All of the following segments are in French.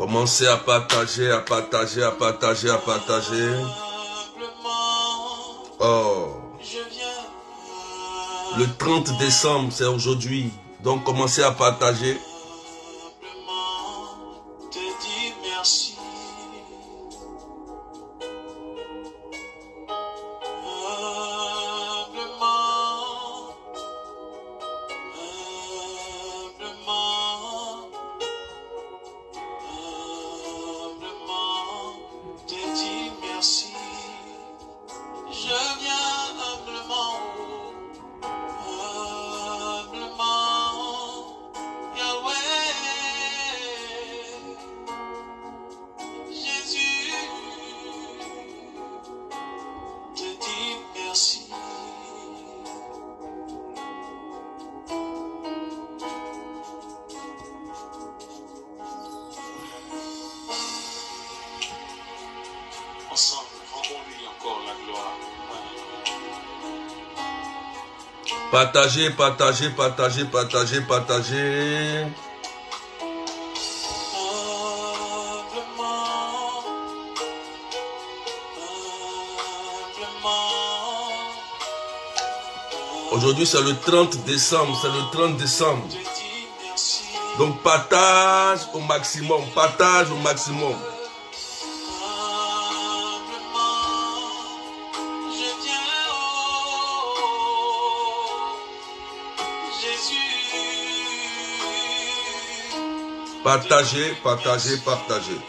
Commencez à partager, à partager, à partager, à partager. Oh. Le 30 décembre, c'est aujourd'hui. Donc commencez à partager. Partagez, partagez, partagez, partagez, partagez. Aujourd'hui, c'est le 30 décembre, c'est le 30 décembre. Donc, partage au maximum, partage au maximum. Partagez, partagez, partagez.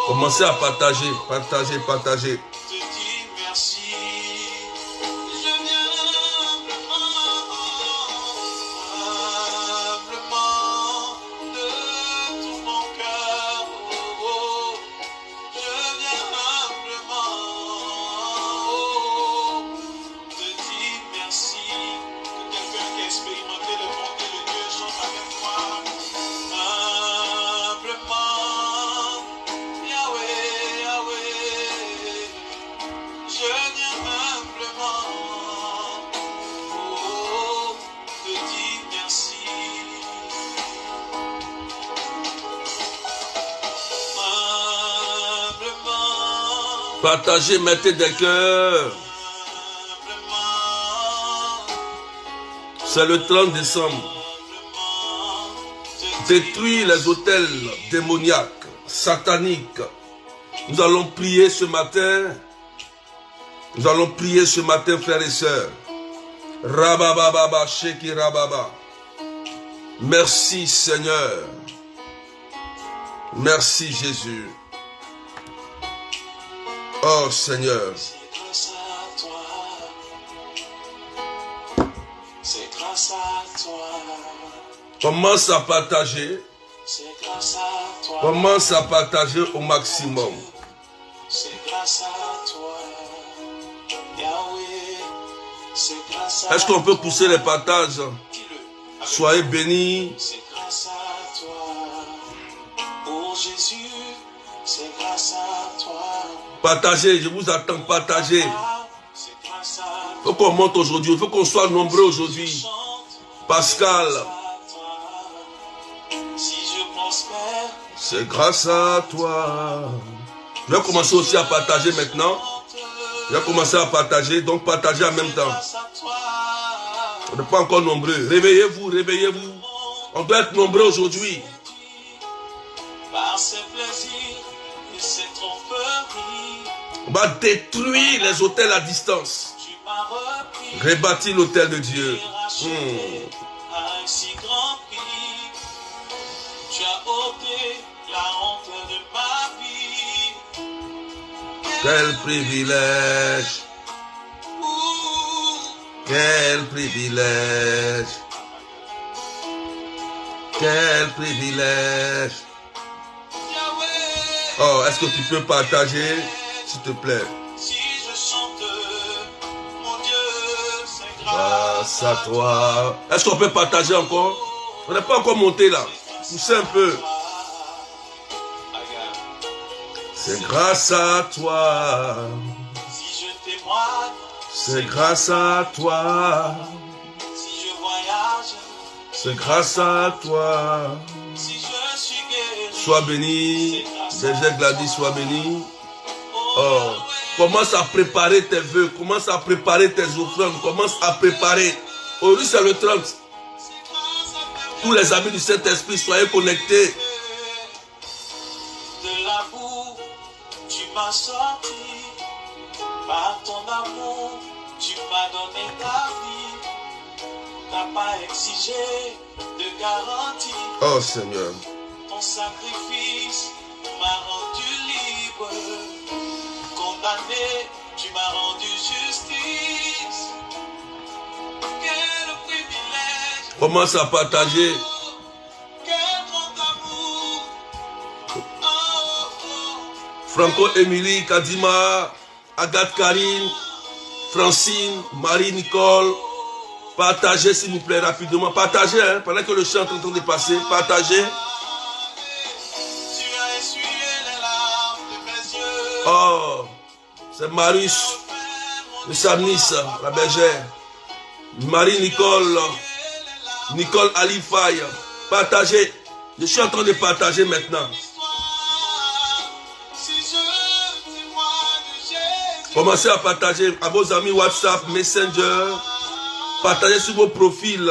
Commencez à partager, partager, partager. Partagez, mettez des cœurs. C'est le 30 décembre. Détruire les hôtels démoniaques, sataniques. Nous allons prier ce matin. Nous allons prier ce matin, frères et sœurs. Rabababa, Sheki Rababa. Merci Seigneur. Merci Jésus. Oh Seigneur. C'est grâce à toi. Commence à partager. Commence à partager au maximum. C'est grâce à toi. Est-ce qu'on peut pousser les partages? Soyez bénis. C'est grâce à toi. Oh Jésus, c'est grâce à toi. Partagez, je vous attends, partagez. Il faut qu'on monte aujourd'hui, il faut qu'on soit nombreux aujourd'hui. Pascal. C'est grâce à toi. Je vais commencer aussi à partager maintenant. Je vais commencer à partager, donc partagez en même temps. On n'est pas encore nombreux. Réveillez-vous, réveillez-vous. On doit être nombreux aujourd'hui. Par ses plaisirs et ses tromperies. On va détruire les hôtels à distance. Rebâtir l'hôtel de Dieu. Un si grand prix. Tu as ôté la honte de ma vie. Quel privilège. Quel privilège. Quel privilège. Oh, est-ce que tu peux partager, s'il te plaît? Si je chante, mon Dieu, c'est grâce à toi. Est-ce qu'on peut partager encore? On n'est pas encore monté là. Poussez un peu. C'est grâce à toi. Si je témoigne, C'est grâce à toi. si je voyage, C'est grâce à toi. si je suis guéri, Sois béni. Bégé Gladys, sois béni. Oh. Commence à préparer tes vœux. Commence à préparer tes offrandes. Commence à préparer. Aujourd'hui, c'est le 30. Tous les amis du Saint-Esprit, soyez connectés. de la boue, tu m'as sorti. Par ton amour, tu m'as donné ta vie. T'as pas exigé de garantie. Oh Seigneur. Ton sacrifice m'a rendu libre. Condamné, tu m'as rendu justice. Quel privilège. Commence à partager. Quel grand amour. Oh, oh. Franco, Émilie, Kadima, Agathe, Karine, Francine, Marie, Nicole. Partagez s'il vous plaît rapidement. Partagez hein, pendant que le chant est en train de passer. Partagez. Tu as essuyé les larmes de mes yeux. Oh, c'est Marius, le Samnis, la bergère. Marie Nicole, Nicole Alifaye. Partagez. Je suis en train de partager maintenant. Si je témoigne de Jésus. Commencez à partager à vos amis WhatsApp, Messenger. Partagez sur vos profils,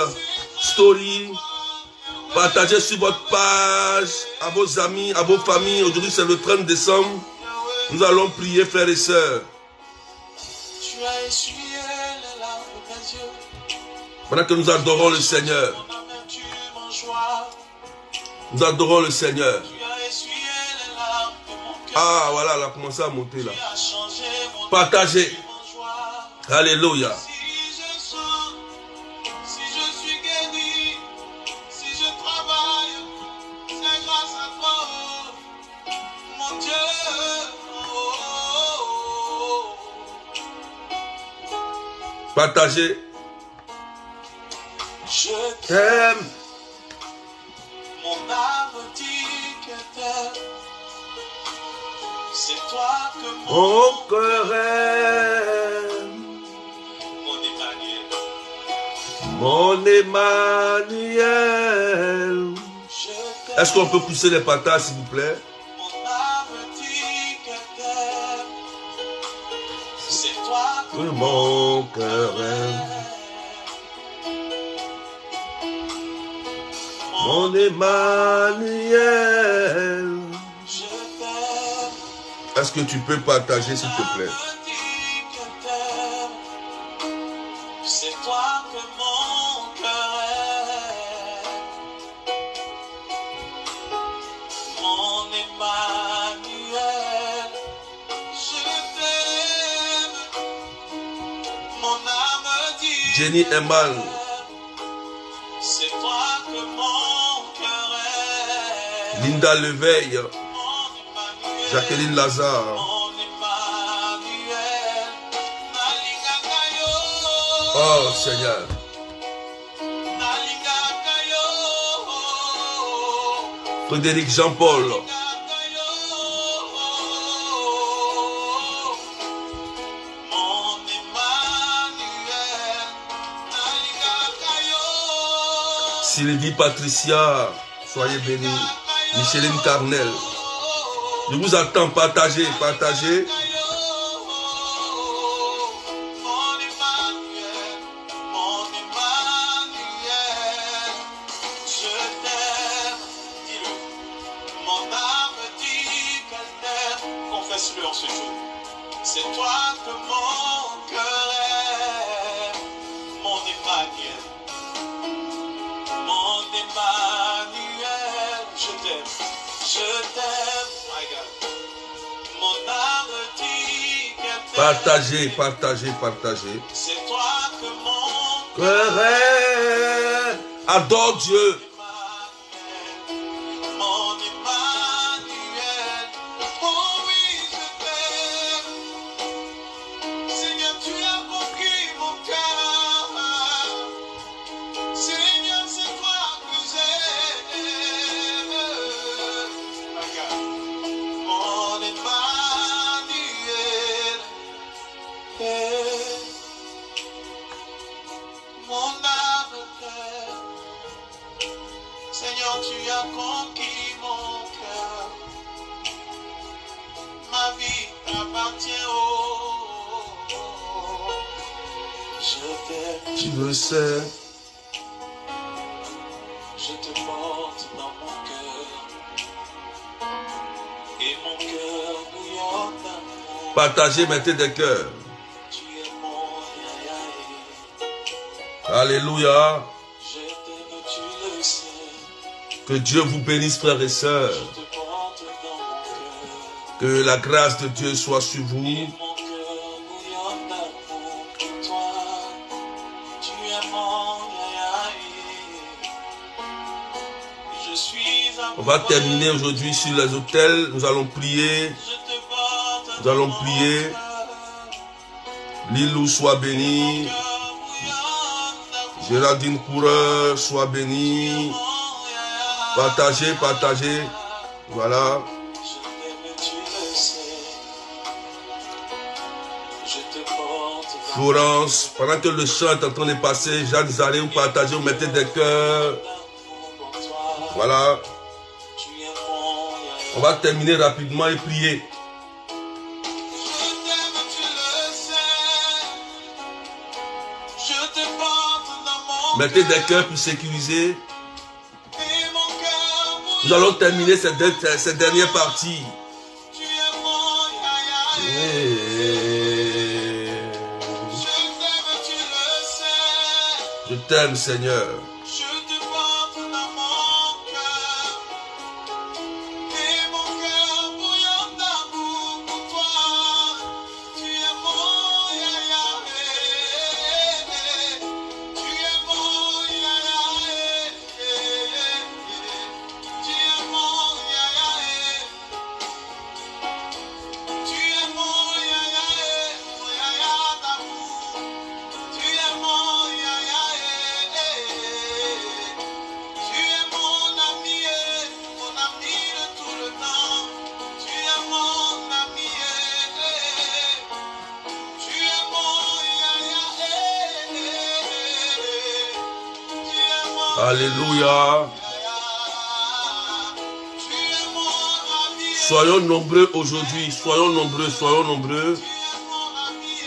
story. Partagez sur votre page, à vos amis, à vos familles. Aujourd'hui, c'est le 30 décembre. Nous allons prier, frères et sœurs. Tu as essuyé les larmes de mes yeux. Pendant que nous adorons le Seigneur. Mon amertume en joie. Nous adorons le Seigneur. Tu as essuyé les larmes de mon cœur. Ah, voilà, elle a commencé à monter là. Tu as changé mon Partagez. amertume en joie. Alléluia. Si je sens, si je suis guéri, si je travaille, c'est grâce à toi, oh, mon Dieu. Oh, oh, oh. Partagez. Je T'aime. Mon âme dit que t'aimes. C'est toi que Mon cœur aime. mon Emmanuel. Mon Emmanuel. Je t'aime. Est-ce qu'on peut pousser les partages, s'il vous plaît? Mon âme dit que t'aimes. C'est toi que Mon cœur aime. Mon Emmanuel. je t'aime. Est-ce que tu peux partager, s'il te plaît? Me dit que t'aimes. C'est toi que mon cœur aime. Mon Emmanuel, je t'aime. Mon âme dit Jenny Emal. c'est toi que mon cœur aime. Linda Leveille. Mon Emmanuel, Jacqueline Lazare. mon Emmanuel, Nalingakayo. Oh Seigneur. Nalingakayo. Frédéric Jean-Paul. Nalingakayo. Mon Emmanuel, Nalingakayo. Sylvie Patricia. Soyez bénis. Micheline Carnel. Je vous attends. Partagez. Partagez. Mon Emmanuel, mon Emmanuel, je t'aime, dis-le. Mon âme dit qu'elle t'aime, confesse-le en ce jour. C'est toi que mon cœur aime, mon Emmanuel, mon Emmanuel, je t'aime, my God. Mon âme dit qu'elle t'aime. Partagez. Partagez. Partagez. C'est toi que mon Cœur aime. Adore Dieu. Emmanuel, mon Emmanuel, oh oui, je t'aime. Seigneur, tu as conquis mon cœur. Seigneur, c'est toi que j'aime. Mon Emmanuel. Seigneur, tu as conquis mon cœur. Ma vie t'appartient, je t'aime. Tu le sais. Je te porte dans mon cœur. Et mon cœur bouillonne d'amour. Partagez maintenant des cœurs. Tu es mon yayaé. Alléluia. Je t'aime, tu le sais. Que Dieu vous bénisse, frères et sœurs. Je te porte dans mon cœur. Que la grâce de Dieu soit sur vous. Et mon cœur bouillonne d'amour pour toi. Tu es mon yayaé. Je suis amoureux. On va terminer aujourd'hui sur les autels. Nous allons prier. Je te porte Nous allons dans mon prier. cœur. Lilou soit béni. Cœur bouillonne d'amour. Géraldine Coureur soit bénie. Partagez, partagez. Voilà. Je t'aime, tu le sais. Je te porte dans Florence, pendant que le chant est en train de passer, Jeanne Zalé, vous partagez, vous mettez des cœurs. pour toi. Voilà. Tu es mon yayaé. On va terminer rapidement et prier. Je t'aime, tu le sais. Je te porte dans mon Mettez des cœur. cœurs pour sécuriser. Et mon cœur Nous allons terminer cette dernière partie. tu es mon yayaé. Je t'aime, tu le sais. Je t'aime, Seigneur. Je te porte dans mon cœur. Et mon cœur bouillonne d'amour pour toi. Tu es mon yayaé. Tu es mon yayaé. Tu es mon yayaé. Tu es mon yayaé, mon yaya d'amour. Tu es mon yayaé. Tu es mon ami de tout le temps. Tu es mon ami. Tu es mon yayaé. Tu es mon Alléluia. yaya. Tu es mon ami. Soyons nombreux aujourd'hui. Soyons nombreux, soyons nombreux. Tu es mon ami.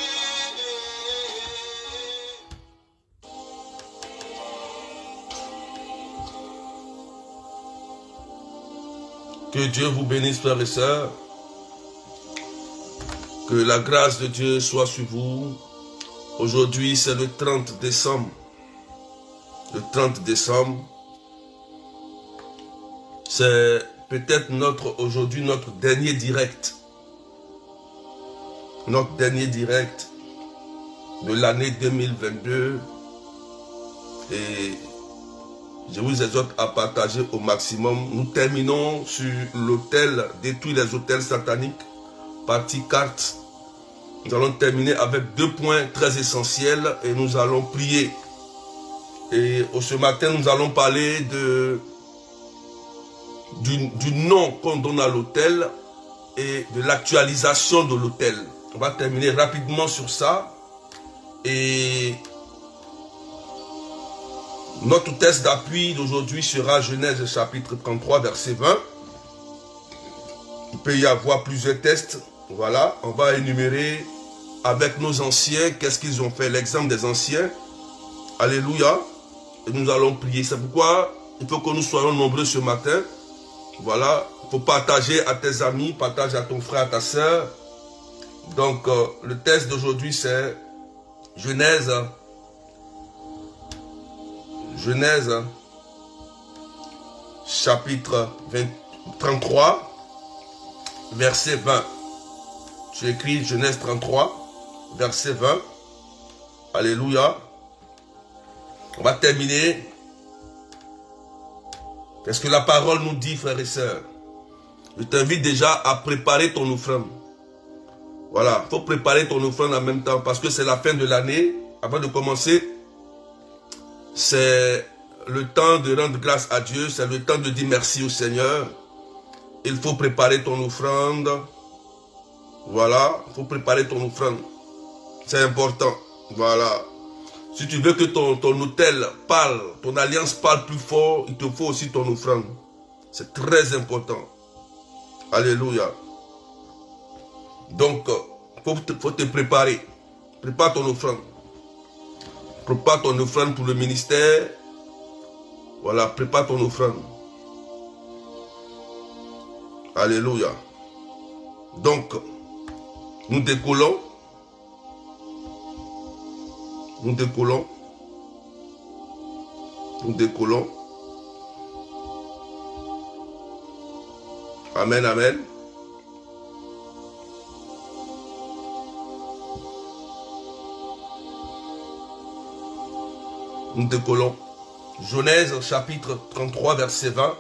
Que Dieu vous bénisse, frères et sœurs. Que la grâce de Dieu soit sur vous. Aujourd'hui, c'est le 30 décembre. Le 30 décembre. C'est peut-être aujourd'hui notre dernier direct. Notre dernier direct de l'année 2022. Et je vous exhorte à partager au maximum. Nous terminons sur l'autel, détruire les autels sataniques, partie 4. Nous allons terminer avec 2 points très essentiels et nous allons prier. Et ce matin, nous allons parler du nom qu'on donne à l'autel et de l'actualisation de l'autel. On va terminer rapidement sur ça. Et notre texte d'appui d'aujourd'hui sera Genèse chapitre 33, verset 20. Il peut y avoir plusieurs textes. Voilà, on va énumérer avec nos anciens qu'est-ce qu'ils ont fait, l'exemple des anciens. Alléluia. Et nous allons prier. C'est pourquoi il faut que nous soyons nombreux ce matin. Voilà, il faut partager à tes amis, partage à ton frère, à ta soeur. Donc, le texte d'aujourd'hui, c'est Genèse chapitre 33, verset 20. Tu écris Genèse 33, verset 20. Alléluia. On va terminer. Qu'est-ce que la parole nous dit, frères et sœurs? Je t'invite déjà à préparer ton offrande. Voilà, il faut préparer ton offrande en même temps parce que c'est la fin de l'année. Avant de commencer, c'est le temps de rendre grâce à Dieu, c'est le temps de dire merci au Seigneur. Il faut préparer ton offrande. Voilà, il faut préparer ton offrande. C'est important. Voilà. Si tu veux que ton autel parle, ton alliance parle plus fort, il te faut aussi ton offrande. C'est très important. Alléluia. Donc, faut te préparer. Prépare ton offrande. Prépare ton offrande pour le ministère. Voilà, prépare ton offrande. Alléluia. Donc, nous décollons. Nous décollons. Nous décollons. Amen, amen. Nous décollons. Genèse chapitre 33 verset 20.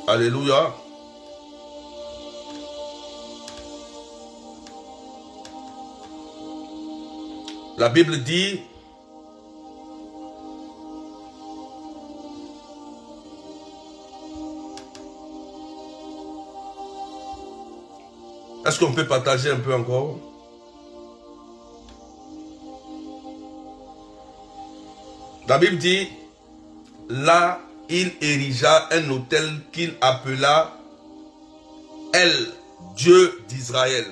Alléluia. La Bible dit, est-ce qu'on peut partager un peu encore? La Bible dit, là, il érigea un autel qu'il appela El, Dieu d'Israël.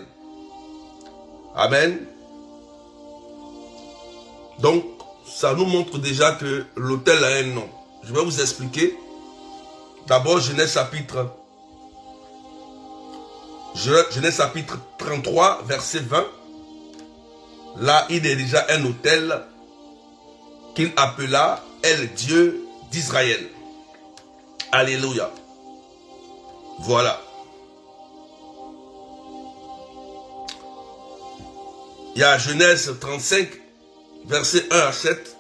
Amen. Donc, ça nous montre déjà que l'autel a un nom. Je vais vous expliquer. D'abord, Genèse chapitre 33, verset 20. Là, il érigea un autel qu'il appela El, Dieu d'Israël. Alléluia. Voilà. Il y a Genèse 35, verset 1 à 7,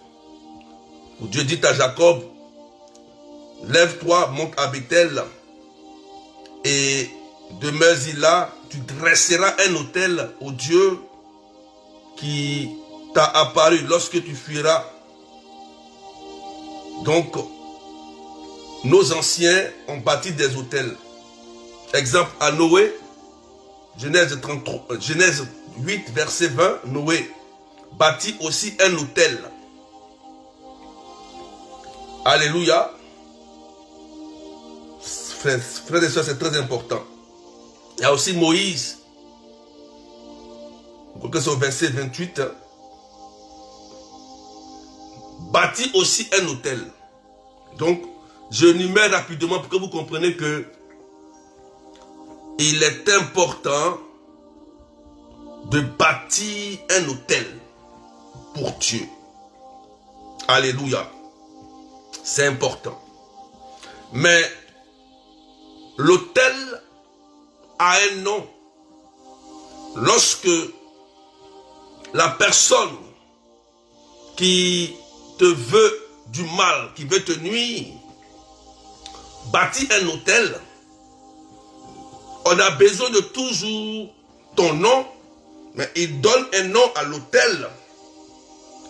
où Dieu dit à Jacob, lève-toi, monte à Bethel, et demeure-y là, tu dresseras un autel au Dieu qui t'a apparu lorsque tu fuiras. Donc, nos anciens ont bâti des autels. Exemple, à Noé, Genèse 8, verset 20, Noé bâtit aussi un autel. Alléluia. Frères et sœurs, c'est très important. Il y a aussi Moïse. Que c'est au verset 28. Bâtit aussi un autel. Donc, je numère rapidement pour que vous compreniez que il est important de bâtir un autel pour Dieu. Alléluia. C'est important. Mais l'autel a un nom. Lorsque la personne qui te veut du mal, qui veut te nuire, bâtit un autel, on a besoin de toujours ton nom, mais il donne un nom à l'autel.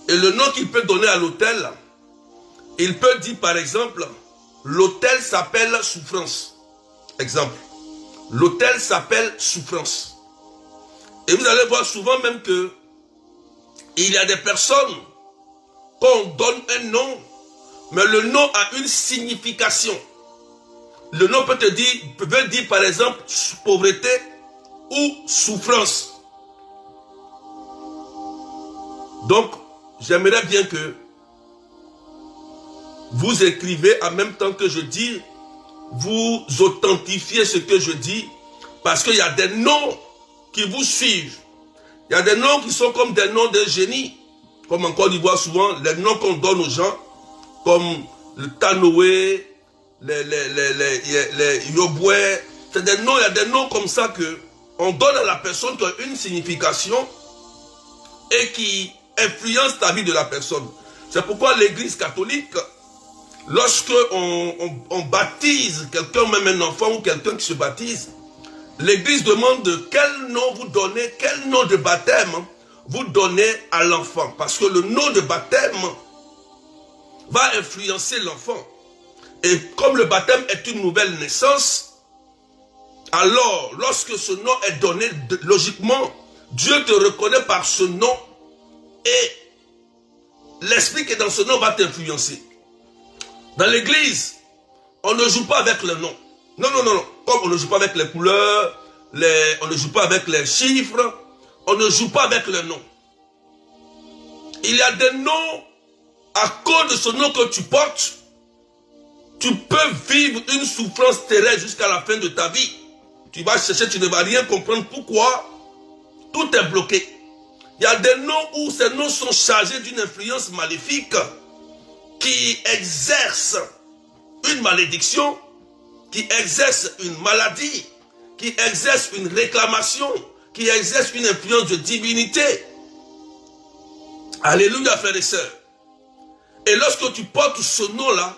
Et le nom qu'il peut donner à l'autel, il peut dire par exemple, l'autel s'appelle souffrance. Exemple, l'autel s'appelle souffrance. Et vous allez voir souvent même que il y a des personnes qu'on donne un nom, mais le nom a une signification. Le nom peut dire par exemple pauvreté ou souffrance. Donc, j'aimerais bien que vous écrivez en même temps que je dis, vous authentifiez ce que je dis, parce qu'il y a des noms qui vous suivent. Il y a des noms qui sont comme des noms de génie. Comme en Côte d'Ivoire, souvent, les noms qu'on donne aux gens, comme le Tanoé, les Yoboué, c'est des noms, il y a des noms comme ça que on donne à la personne qui a une signification et qui influence la vie de la personne. C'est pourquoi l'église catholique, lorsque on baptise quelqu'un, même un enfant ou quelqu'un qui se baptise, l'église demande quel nom vous donnez, quel nom de baptême vous donnez à l'enfant. Parce que le nom de baptême va influencer l'enfant. Et comme le baptême est une nouvelle naissance, alors lorsque ce nom est donné, logiquement, Dieu te reconnaît par ce nom et l'esprit qui est dans ce nom va t'influencer. Dans l'église, on ne joue pas avec le nom. Non, non, non, non. Comme on ne joue pas avec les couleurs, on ne joue pas avec les chiffres, on ne joue pas avec le nom. Il y a des noms, à cause de ce nom que tu portes, tu peux vivre une souffrance terrestre jusqu'à la fin de ta vie. Tu vas chercher, tu ne vas rien comprendre pourquoi. Tout est bloqué. Il y a des noms où ces noms sont chargés d'une influence maléfique qui exerce une malédiction, qui exerce une maladie, qui exerce une réclamation, qui exerce une influence de divinité. Alléluia, frères et sœurs. Et lorsque tu portes ce nom-là,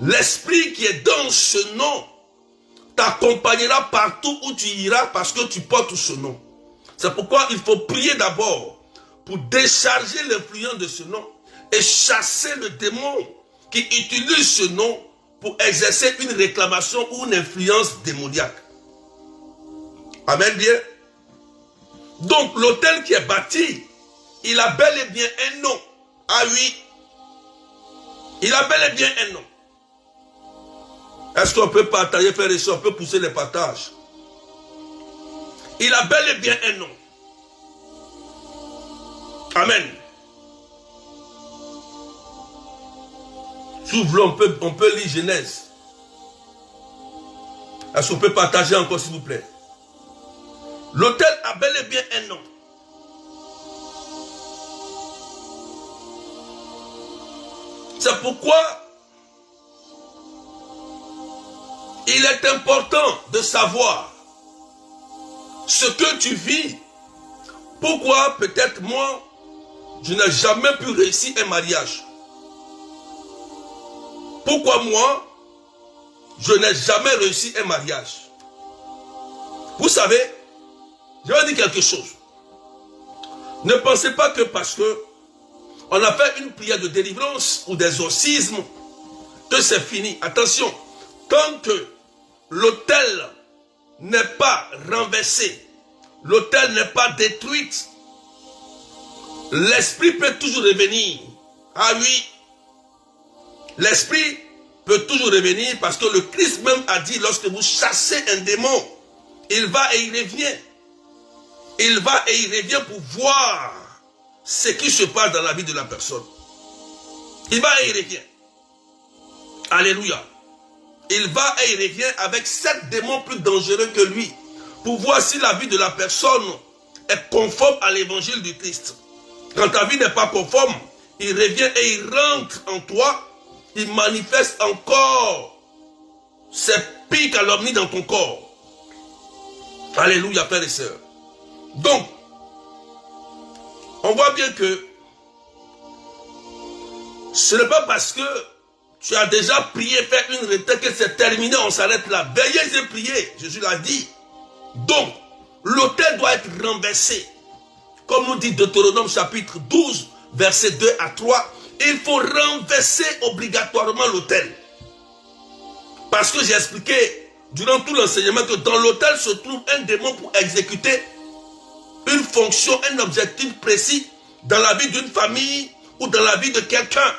l'esprit qui est dans ce nom t'accompagnera partout où tu iras parce que tu portes ce nom. C'est pourquoi il faut prier d'abord pour décharger l'influence de ce nom et chasser le démon qui utilise ce nom pour exercer une réclamation ou une influence démoniaque. Amen bien. Donc l'autel qui est bâti, il a bel et bien un nom. Ah oui, il a bel et bien un nom. Est-ce qu'on peut partager, frères et sœurs, on peut pousser les partages? Il a bel et bien un nom. Amen. S'ouvre, on peut lire Genèse. Est-ce qu'on peut partager encore, s'il vous plaît? L'autel a bel et bien un nom. C'est pourquoi il est important de savoir ce que tu vis. Pourquoi peut-être moi, je n'ai jamais pu réussir un mariage. Pourquoi moi, je n'ai jamais réussi un mariage. Vous savez, je vais dire quelque chose. Ne pensez pas que parce que on a fait une prière de délivrance ou d'exorcisme que c'est fini. Attention, tant que l'autel n'est pas renversé, l'autel n'est pas détruit, l'esprit peut toujours revenir. Ah oui, l'esprit peut toujours revenir parce que le Christ même a dit, lorsque vous chassez un démon, il va et il revient. Il va et il revient pour voir ce qui se passe dans la vie de la personne. Il va et il revient. Alléluia. Il va et il revient avec 7 démons plus dangereux que lui pour voir si la vie de la personne est conforme à l'évangile du Christ. Quand ta vie n'est pas conforme, il revient et il rentre en toi, il manifeste encore ses pires calomnies dans ton corps. Alléluia, frères et sœurs. Donc, on voit bien que ce n'est pas parce que tu as déjà prié, fait une retraite, que c'est terminé, on s'arrête là. Veillez et priez, Jésus l'a dit. Donc, l'autel doit être renversé. Comme nous dit Deutéronome chapitre 12, versets 2 à 3, il faut renverser obligatoirement l'autel. Parce que j'ai expliqué durant tout l'enseignement que dans l'autel se trouve un démon pour exécuter une fonction, un objectif précis dans la vie d'une famille ou dans la vie de quelqu'un.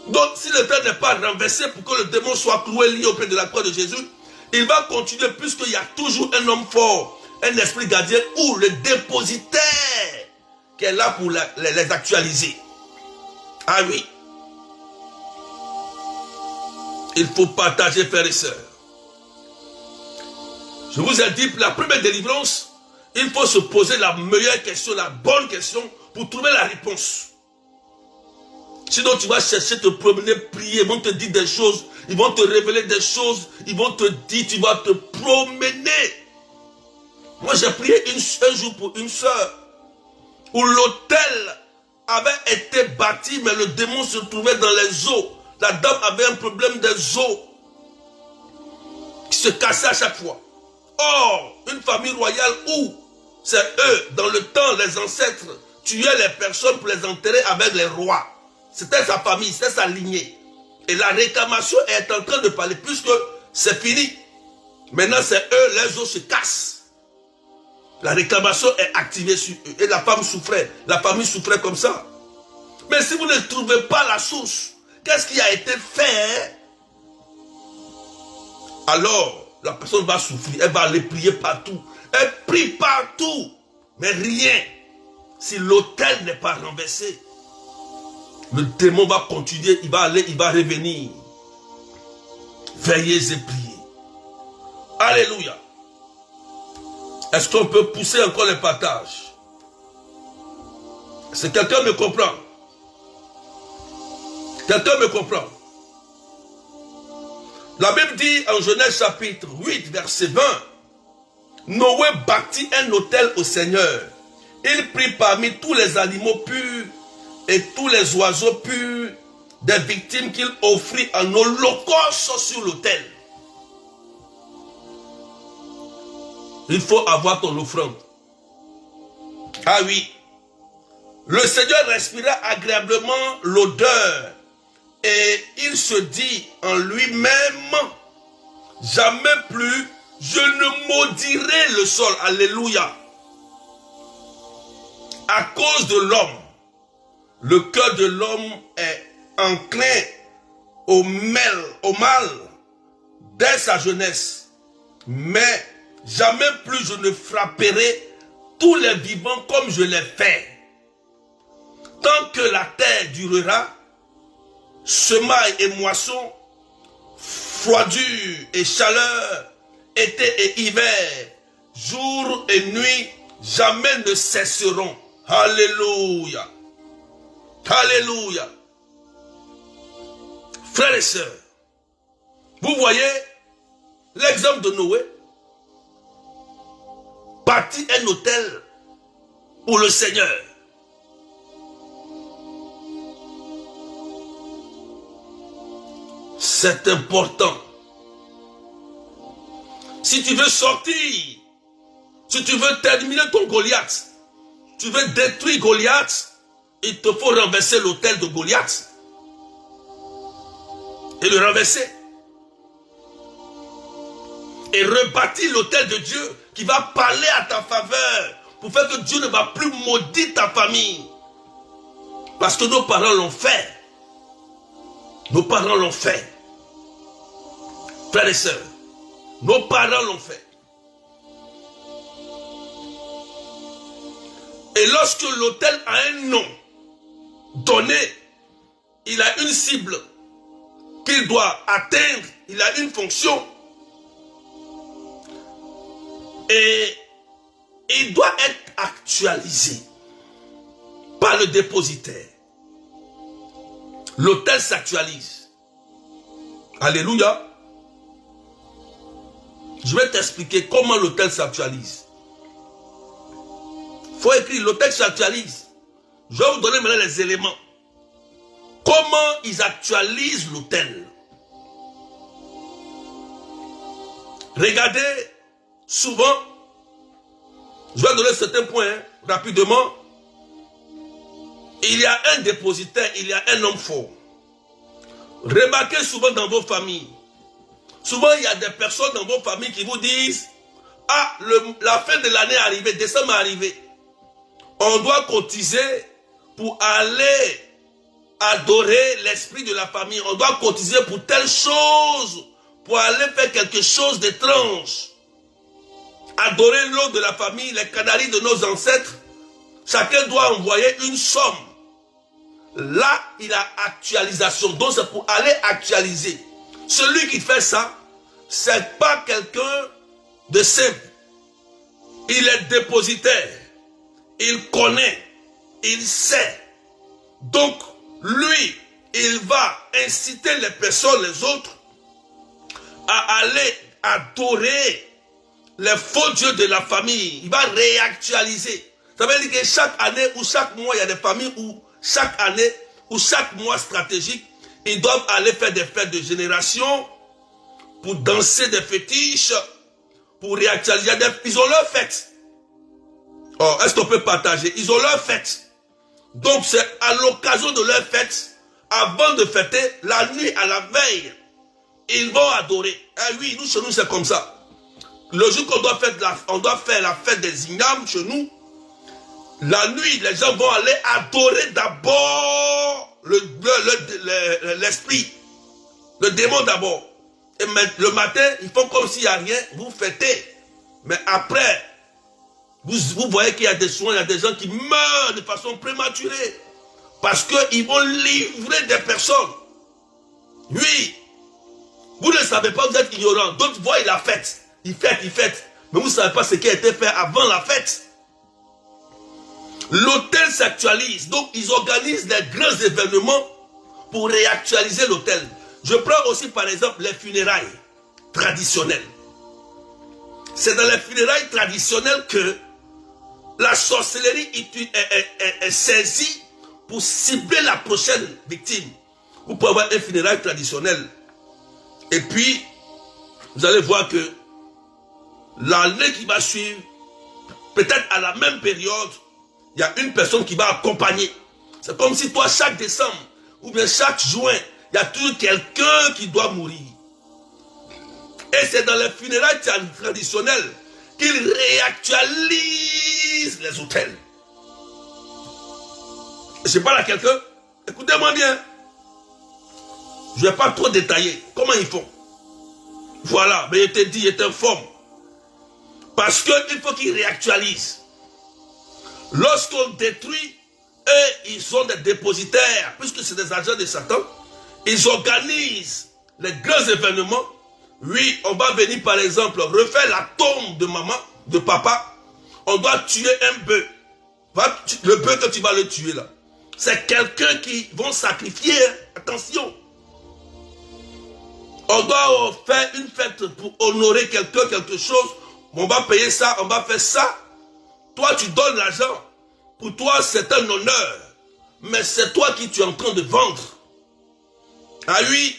Donc si l'autel n'est pas renversé pour que le démon soit cloué, lié auprès de la croix de Jésus, il va continuer puisqu'il y a toujours un homme fort, un esprit gardien ou le dépositaire qui est là pour les actualiser. Ah oui. Il faut partager, frères et sœurs. Je vous ai dit, pour la première délivrance, il faut se poser la meilleure question, la bonne question, pour trouver la réponse. Sinon, tu vas chercher, te promener, prier, ils vont te dire des choses, ils vont te révéler des choses, ils vont te dire, tu vas te promener. Moi, j'ai prié un jour pour une soeur, où l'autel avait été bâti, mais le démon se trouvait dans les os. La dame avait un problème des os, qui se cassait à chaque fois. Or, une famille royale où c'est eux, dans le temps, les ancêtres, tuaient les personnes pour les enterrer avec les rois. C'était sa famille, c'était sa lignée. Et la réclamation est en train de parler, puisque c'est fini. Maintenant, c'est eux, les os se cassent. La réclamation est activée sur eux. Et la femme souffrait. La famille souffrait comme ça. Mais si vous ne trouvez pas la source, qu'est-ce qui a été fait? Alors, la personne va souffrir. Elle va aller prier partout. Elle prie partout. Mais rien. Si l'autel n'est pas renversé, le démon va continuer. Il va aller, il va revenir. Veillez et priez. Alléluia. Est-ce qu'on peut pousser encore les partages? Est-ce que quelqu'un me comprend? Quelqu'un me comprend? La Bible dit en Genèse chapitre 8 verset 20, Noé bâtit un autel au Seigneur. Il prit parmi tous les animaux purs et tous les oiseaux purs des victimes qu'il offrit en holocauste sur l'autel. Il faut avoir ton offrande. Ah oui. Le Seigneur respira agréablement l'odeur et il se dit en lui-même, jamais plus je ne maudirai le sol. Alléluia. À cause de l'homme, le cœur de l'homme est enclin au mal dès sa jeunesse. Mais jamais plus je ne frapperai tous les vivants comme je l'ai fait. Tant que la terre durera, semailles et moissons, froidure et chaleur, été et hiver, jour et nuit, jamais ne cesseront. Alléluia. Alléluia. Frères et sœurs, vous voyez l'exemple de Noé. Bâtit un autel pour le Seigneur. C'est important. Si tu veux sortir, si tu veux terminer ton Goliath, tu veux détruire Goliath, il te faut renverser l'autel de Goliath. Et le renverser. Et rebâtir l'autel de Dieu qui va parler à ta faveur pour faire que Dieu ne va plus maudire ta famille. Parce que nos parents l'ont fait. Nos parents l'ont fait. Frères et sœurs, nos parents l'ont fait. Et lorsque l'autel a un nom donné, il a une cible qu'il doit atteindre, il a une fonction. Et il doit être actualisé par le dépositaire. L'autel s'actualise. Alléluia. Je vais t'expliquer comment l'autel s'actualise. Il faut écrire, l'autel s'actualise. Je vais vous donner maintenant les éléments. Comment ils actualisent l'autel. Regardez, souvent, je vais donner certains points rapidement. Il y a un dépositaire, il y a un homme fort. Remarquez souvent dans vos familles. Souvent, il y a des personnes dans vos familles qui vous disent, ah, la fin de l'année est arrivée, décembre est arrivé. On doit cotiser pour aller adorer l'esprit de la famille. On doit cotiser pour telle chose, pour aller faire quelque chose d'étrange. Adorer l'eau de la famille, les canaries de nos ancêtres. Chacun doit envoyer une somme. Là, il a actualisation. Donc, c'est pour aller actualiser. Celui qui fait ça, c'est pas quelqu'un de simple. Il est dépositaire. Il connaît. Il sait. Donc, lui, il va inciter les personnes, les autres, à aller adorer les faux dieux de la famille. Il va réactualiser. Ça veut dire que chaque année ou chaque mois, il y a des familles où chaque année ou chaque mois stratégique, ils doivent aller faire des fêtes de génération pour danser des fétiches, pour réactualiser. Ils ont leur fête. Oh, est-ce qu'on peut partager? Ils ont leur fête. Donc c'est à l'occasion de leur fête, avant de fêter, la nuit à la veille, ils vont adorer. Ah oui, nous chez nous c'est comme ça. le jour qu'on doit faire la fête des ignames chez nous, la nuit, les gens vont aller adorer d'abord l'esprit, le démon d'abord. Et le matin, ils font comme s'il n'y a rien, vous fêtez. Mais après, vous voyez qu'il y a des soins, il y a des gens qui meurent de façon prématurée. Parce qu'ils vont livrer des personnes. Oui. Vous ne savez pas, vous êtes ignorants. D'autres voient la fête. Ils fêtent. Mais vous ne savez pas ce qui a été fait avant la fête. L'hôtel s'actualise. Donc, ils organisent des grands événements pour réactualiser l'hôtel. Je prends aussi, par exemple, les funérailles traditionnelles. C'est dans les funérailles traditionnelles que la sorcellerie est saisie pour cibler la prochaine victime. Vous pouvez avoir un funérail traditionnel. Et puis, vous allez voir que l'année qui va suivre, peut-être à la même période, il y a une personne qui va accompagner. C'est comme si toi, chaque décembre, ou bien chaque juin, il y a toujours quelqu'un qui doit mourir. Et c'est dans les funérailles traditionnelles qu'ils réactualisent les hôtels. Je parle à quelqu'un, écoutez-moi bien. Je ne vais pas trop détailler. Comment ils font? Voilà, mais je te dis, je t'informe. Parce qu'il faut qu'ils réactualisent. Lorsqu'on détruit, eux, ils sont des dépositaires, puisque c'est des agents de Satan. Ils organisent les grands événements. Oui, on va venir par exemple refaire la tombe de maman, de papa. On doit tuer un bœuf. Le bœuf que tu vas le tuer là, c'est quelqu'un qui vont sacrifier. Attention. On doit faire une fête pour honorer quelqu'un, quelque chose. On va payer ça, on va faire ça. Toi, tu donnes l'argent. Pour toi, c'est un honneur. Mais c'est toi qui tu es en train de vendre. Ah oui.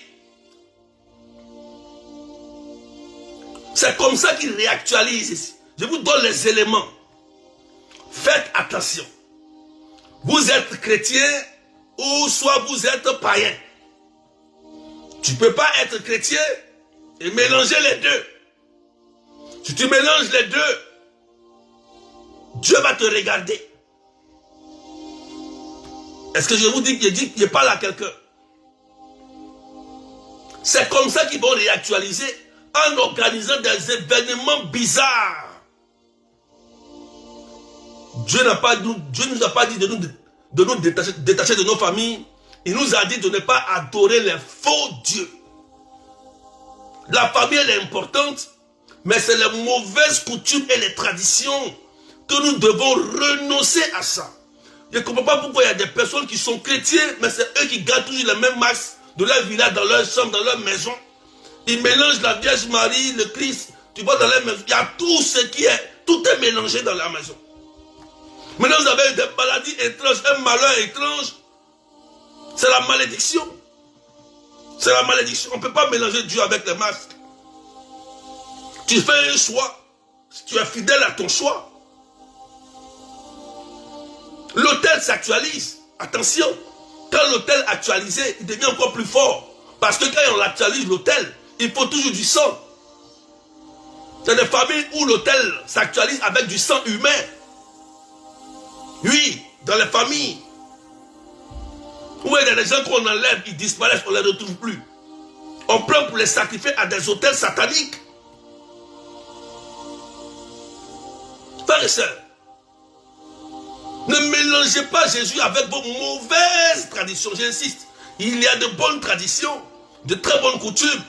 C'est comme ça qu'ils réactualisent ici. Je vous donne les éléments. Faites attention. Vous êtes chrétien ou soit vous êtes païen. Tu ne peux pas être chrétien et mélanger les deux. Si tu mélanges les deux, Dieu va te regarder. Est-ce que je vous dis que je parle à quelqu'un? C'est comme ça qu'ils vont réactualiser en organisant des événements bizarres. Dieu nous a pas dit de nous détacher de nos familles. Il nous a dit de ne pas adorer les faux dieux. La famille elle est importante, mais c'est les mauvaises coutumes et les traditions que nous devons renoncer à ça. Je ne comprends pas pourquoi il y a des personnes qui sont chrétiens, mais c'est eux qui gardent toujours les mêmes masques de leur village, dans leur chambre, dans leur maison. Ils mélangent la Vierge Marie, le Christ. Tu vois dans leur maison, il y a tout ce qui est, tout est mélangé dans la maison. Maintenant vous avez des maladies étranges, un malheur étrange. C'est la malédiction. C'est la malédiction. On ne peut pas mélanger Dieu avec les masques. Tu fais un choix. Tu es fidèle à ton choix. L'autel s'actualise. Attention. Quand l'autel est actualisé, il devient encore plus fort. Parce que quand on actualise l'autel, il faut toujours du sang. Il y a des familles où l'autel s'actualise avec du sang humain. Oui, dans les familles. Où il y a des gens qu'on enlève, ils disparaissent, on ne les retrouve plus. On prend pour les sacrifier à des autels sataniques. Frères et sœurs, ne mélangez pas Jésus avec vos mauvaises traditions. J'insiste, il y a de bonnes traditions, de très bonnes coutumes,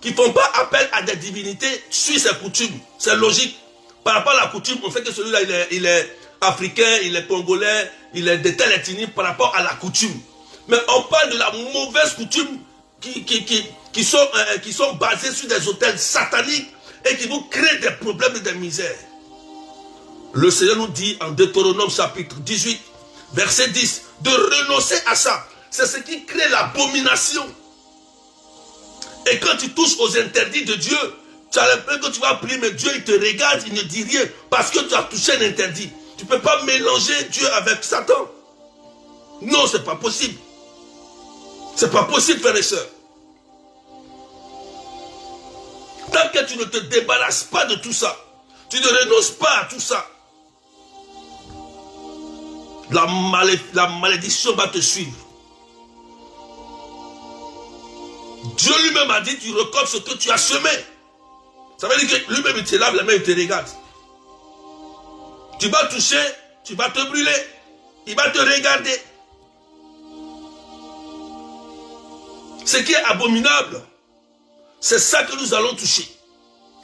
qui ne font pas appel à des divinités sur ces coutumes. C'est logique. Par rapport à la coutume, on sait que celui-là, il est africain, il est congolais, il est de telle ethnie par rapport à la coutume. Mais on parle de la mauvaise coutume qui sont basées sur des autels sataniques et qui vous créent des problèmes et des misères. Le Seigneur nous dit en Deutéronome chapitre 18, verset 10, de renoncer à ça. C'est ce qui crée l'abomination. Et quand tu touches aux interdits de Dieu, tu as l'impression que tu vas prier, mais Dieu il te regarde, il ne dit rien, parce que tu as touché un interdit. Tu ne peux pas mélanger Dieu avec Satan. Non, ce n'est pas possible. Ce n'est pas possible, frères et sœurs. Tant que tu ne te débarrasses pas de tout ça, tu ne renonces pas à tout ça, la malédiction va te suivre. Dieu lui-même a dit, tu récoltes ce que tu as semé. Ça veut dire que lui-même il te lave la main, il te regarde. Tu vas toucher, tu vas te brûler. Il va te regarder. Ce qui est abominable, c'est ça que nous allons toucher.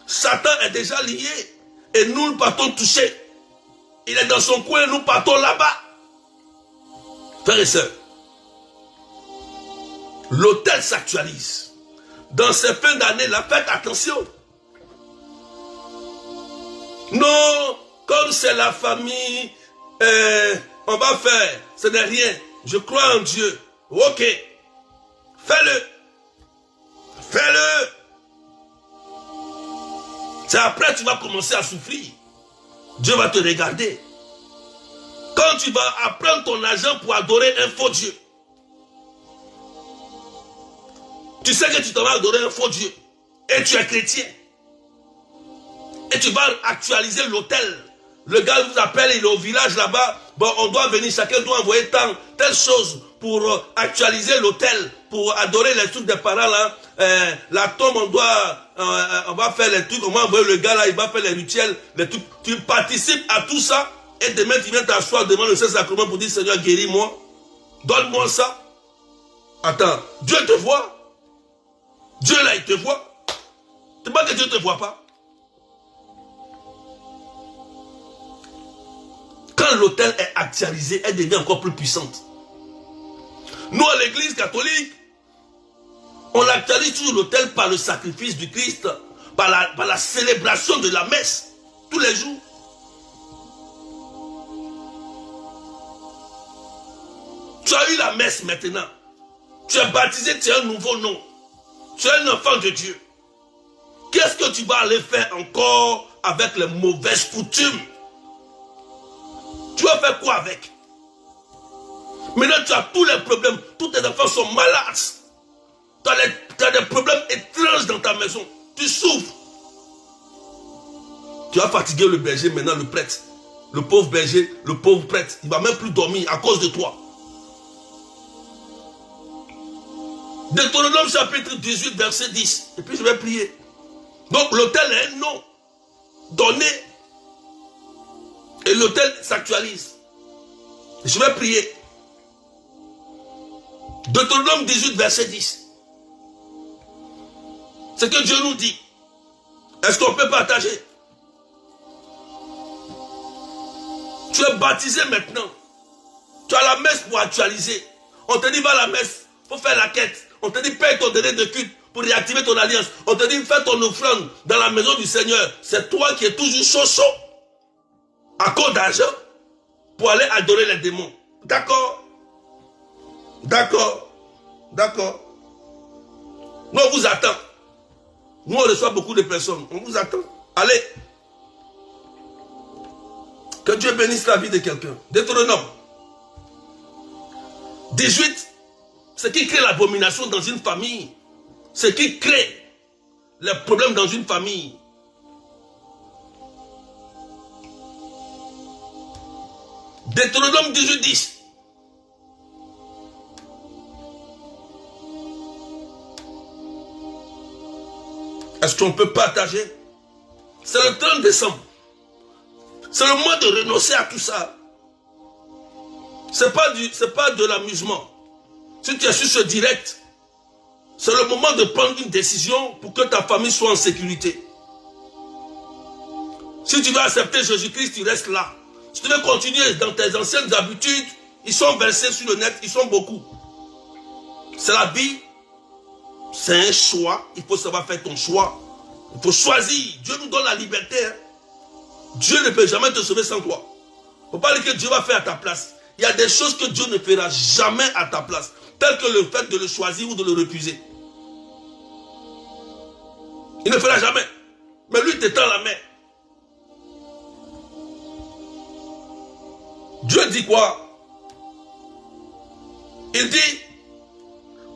Satan est déjà lié et nous partons toucher. Il est dans son coin, nous partons là-bas. Frères et sœurs, l'autel s'actualise. Dans ces fins d'année, là, faites attention. Non, comme c'est la famille, on va faire, ce n'est rien. Je crois en Dieu. Ok, fais-le. Fais-le. C'est après que tu vas commencer à souffrir. Dieu va te regarder. Quand tu vas apprendre ton argent pour adorer un faux Dieu, tu sais que tu t'en vas adorer un faux Dieu. Et tu es chrétien. Et tu vas actualiser l'autel. Le gars vous appelle, il est au village là-bas. Bon, on doit venir, chacun doit envoyer telle chose pour actualiser l'autel, pour adorer les trucs des parents là. La tombe, on va faire les trucs, on va envoyer le gars là, il va faire les rituels, les trucs. Tu participes à tout ça, et demain tu viens t'asseoir devant le Saint-Sacrement pour dire, Seigneur, guéris-moi. Donne-moi ça. Attends, Dieu te voit. Dieu là, il te voit. C'est pas que Dieu ne te voit pas. Quand l'autel est actualisé, elle devient encore plus puissante. Nous, à l'église catholique, on actualise toujours l'autel par le sacrifice du Christ, par la célébration de la messe, tous les jours. Tu as eu la messe maintenant. Tu es baptisé, tu as un nouveau nom. Tu es un enfant de Dieu. Qu'est-ce que tu vas aller faire encore avec les mauvaises coutumes? Tu vas faire quoi avec? Maintenant, tu as tous les problèmes. Tous tes enfants sont malades. Tu as des problèmes étranges dans ta maison. Tu souffres. Tu as fatigué le berger, maintenant le prêtre. Le pauvre berger, le pauvre prêtre. Il ne va même plus dormir à cause de toi. Deutéronome chapitre 18, verset 10. Et puis je vais prier. Donc l'autel est un nom donné. Et l'autel s'actualise. Je vais prier. Deutéronome 18, verset 10. C'est que Dieu nous dit. Est-ce qu'on peut partager? Tu es baptisé maintenant. Tu as la messe pour actualiser. On te dit va à la messe. Il faut faire la quête. On te dit paye ton délai de culte pour réactiver ton alliance. On te dit fais ton offrande dans la maison du Seigneur. C'est toi qui es toujours chaud à cause d'argent pour aller adorer les démons. D'accord? D'accord? D'accord? Nous on vous attend. Nous on reçoit beaucoup de personnes. On vous attend. Allez. Que Dieu bénisse la vie de quelqu'un. Deutéronome 18. Ce qui crée l'abomination dans une famille. Ce qui crée les problèmes dans une famille. Deutéronome 18, 10. Est-ce qu'on peut partager? C'est le 30 décembre. C'est le moment de renoncer à tout ça. C'est pas de l'amusement. Si tu es sur ce direct, c'est le moment de prendre une décision pour que ta famille soit en sécurité. Si tu veux accepter Jésus-Christ, tu restes là. Si tu veux continuer dans tes anciennes habitudes, ils sont versés sur le net, ils sont beaucoup. C'est la vie, c'est un choix, il faut savoir faire ton choix. Il faut choisir, Dieu nous donne la liberté. Hein. Dieu ne peut jamais te sauver sans toi. Il ne faut pas dire que Dieu va faire à ta place. Il y a des choses que Dieu ne fera jamais à ta place, tel que le fait de le choisir ou de le refuser. Il ne fera jamais. Mais lui t'étend la main. Dieu dit quoi? Il dit,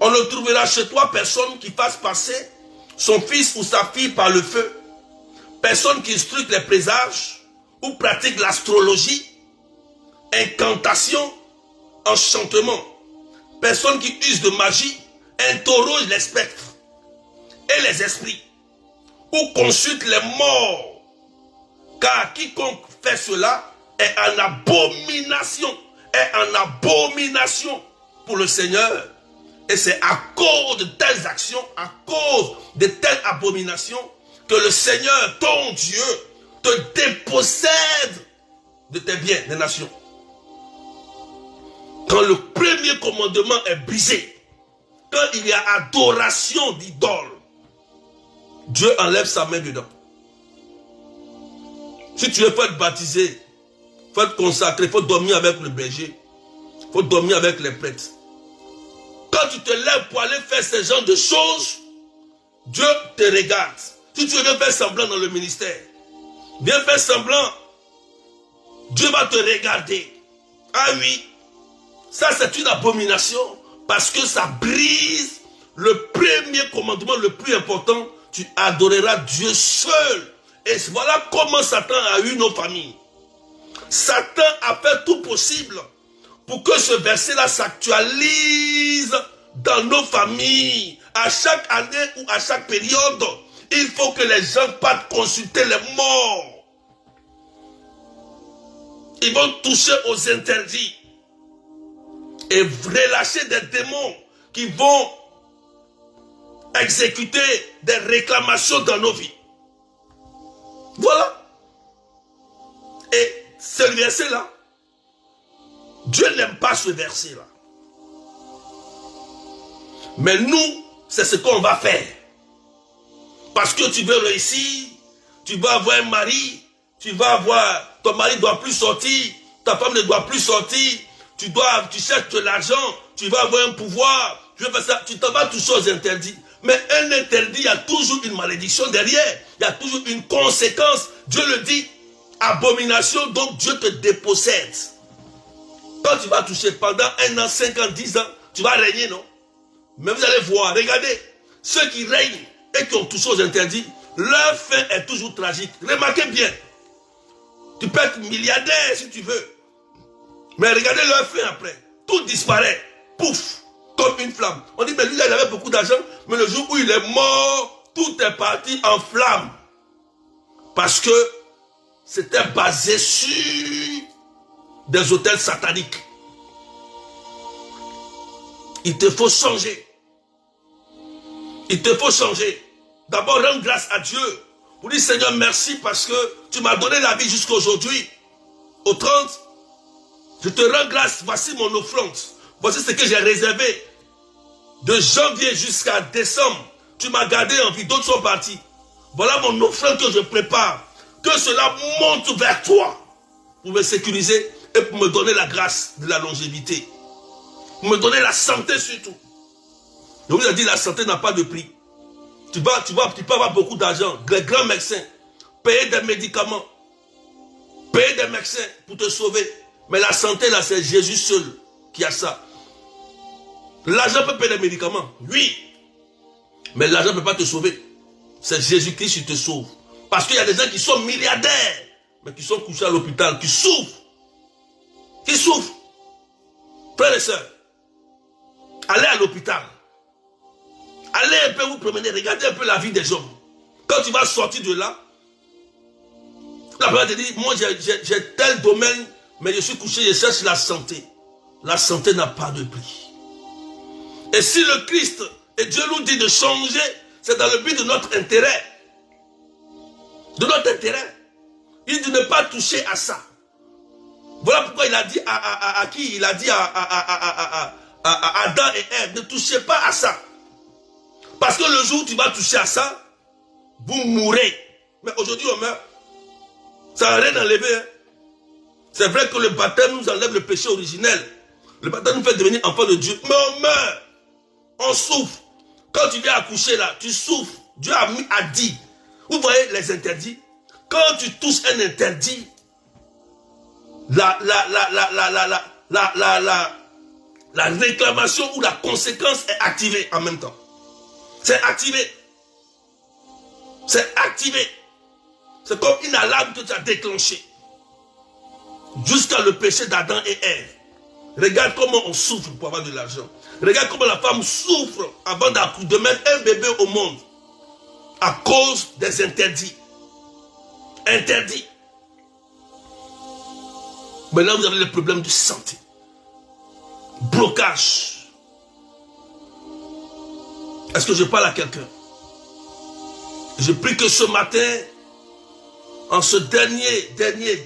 on ne trouvera chez toi personne qui fasse passer son fils ou sa fille par le feu. Personne qui instruit les présages ou pratique l'astrologie, incantation, enchantement. Personne qui use de magie, interroge les spectres et les esprits ou consulte les morts. Car quiconque fait cela est en abomination, pour le Seigneur. Et c'est à cause de telles actions, à cause de telles abominations, que le Seigneur, ton Dieu, te dépossède de tes biens, des nations. Quand le premier commandement est brisé, quand il y a adoration d'idoles, Dieu enlève sa main dedans. Si tu veux être baptisé, il faut être consacré, il faut dormir avec le berger, il faut dormir avec les prêtres. Quand tu te lèves pour aller faire ce genre de choses, Dieu te regarde. Si tu veux faire semblant dans le ministère, bien faire semblant, Dieu va te regarder. Ah oui, ça c'est une abomination parce que ça brise le premier commandement le plus important. Tu adoreras Dieu seul. Et voilà comment Satan a eu nos familles. Satan a fait tout possible pour que ce verset-là s'actualise dans nos familles. À chaque année ou à chaque période, il faut que les gens partent consulter les morts. Ils vont toucher aux interdits et relâcher des démons qui vont exécuter des réclamations dans nos vies. Voilà. Et ce verset-là, Dieu n'aime pas ce verset-là. Mais nous, c'est ce qu'on va faire. Parce que tu veux réussir, tu vas avoir un mari, ton mari ne doit plus sortir, ta femme ne doit plus sortir, tu cherches de l'argent, tu vas avoir un pouvoir, tu veux faire ça, tu t'en vas toucher aux interdits. Mais un interdit, il y a toujours une malédiction derrière, il y a toujours une conséquence. Dieu le dit, abomination, donc Dieu te dépossède. Quand tu vas toucher pendant 1 an, 5 ans, 10 ans, tu vas régner, non? Mais vous allez voir, regardez, ceux qui règnent et qui ont touché aux interdits, leur fin est toujours tragique. Remarquez bien, tu peux être milliardaire si tu veux, mais regardez leur fin après, tout disparaît, pouf, comme une flamme. On dit, mais lui, il avait beaucoup d'argent, mais le jour où il est mort, tout est parti en flamme. Parce que c'était basé sur des hôtels sataniques. Il te faut changer. Il te faut changer. D'abord, rendre grâce à Dieu. Pour dire, Seigneur, merci parce que tu m'as donné la vie jusqu'à aujourd'hui. Au 30, je te rends grâce. Voici mon offrande. Voici ce que j'ai réservé. De janvier jusqu'à décembre, tu m'as gardé en vie. D'autres sont partis. Voilà mon offrande que je prépare. Que cela monte vers toi. Pour me sécuriser et pour me donner la grâce de la longévité. Pour me donner la santé surtout. Je vous ai dit, la santé n'a pas de prix. Tu peux avoir beaucoup d'argent, les grands médecins, payer des médicaments, payer des médecins pour te sauver. Mais la santé, là, c'est Jésus seul qui a ça. L'argent peut payer des médicaments, oui. Mais l'argent ne peut pas te sauver. C'est Jésus-Christ qui te sauve. Parce qu'il y a des gens qui sont milliardaires, mais qui sont couchés à l'hôpital, qui souffrent. Qui souffrent. Frères et sœurs, allez à l'hôpital. Allez un peu vous promener, regardez un peu la vie des hommes. Quand tu vas sortir de là, la personne te dit, moi j'ai tel domaine, mais je suis couché, je cherche la santé. La santé n'a pas de prix. Et si le Christ, et Dieu nous dit de changer, c'est dans le but de notre intérêt. De notre intérêt. Il dit de ne pas toucher à ça. Voilà pourquoi il a dit à qui? Il a dit à Adam et Ève, ne touchez pas à ça. Parce que le jour où tu vas toucher à ça, vous mourrez. Mais aujourd'hui on meurt. Ça n'a rien enlevé. Hein? C'est vrai que le baptême nous enlève le péché originel. Le baptême nous fait devenir enfants de Dieu. Mais on meurt. On souffre. Quand tu viens accoucher là, tu souffres. Dieu a dit. Vous voyez les interdits. Quand tu touches un interdit, la réclamation ou la conséquence est activée en même temps. C'est activé. C'est activé. C'est comme une alarme que tu as déclenchée. Jusqu'à le péché d'Adam et Ève. Regarde comment on souffre pour avoir de l'argent. Regarde comment la femme souffre avant de mettre un bébé au monde. À cause des interdits. Interdits. Maintenant vous avez les problèmes de santé. Blocage. Est-ce que je parle à quelqu'un? Je prie que ce matin, en ce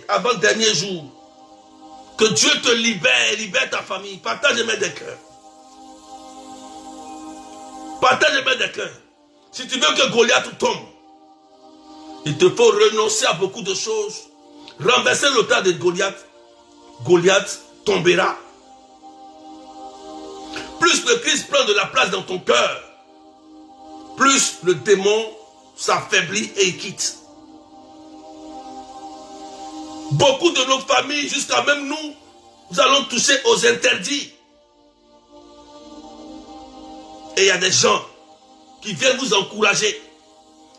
avant-dernier jour, que Dieu te libère et libère ta famille. Partage les mains des cœurs. Partage les mains des cœurs. Si tu veux que Goliath tombe, il te faut renoncer à beaucoup de choses. Renverser l'autel de Goliath. Goliath tombera. Plus le Christ prend de la place dans ton cœur, plus le démon s'affaiblit et il quitte. Beaucoup de nos familles, jusqu'à même nous allons toucher aux interdits. Et il y a des gens qui viennent vous encourager.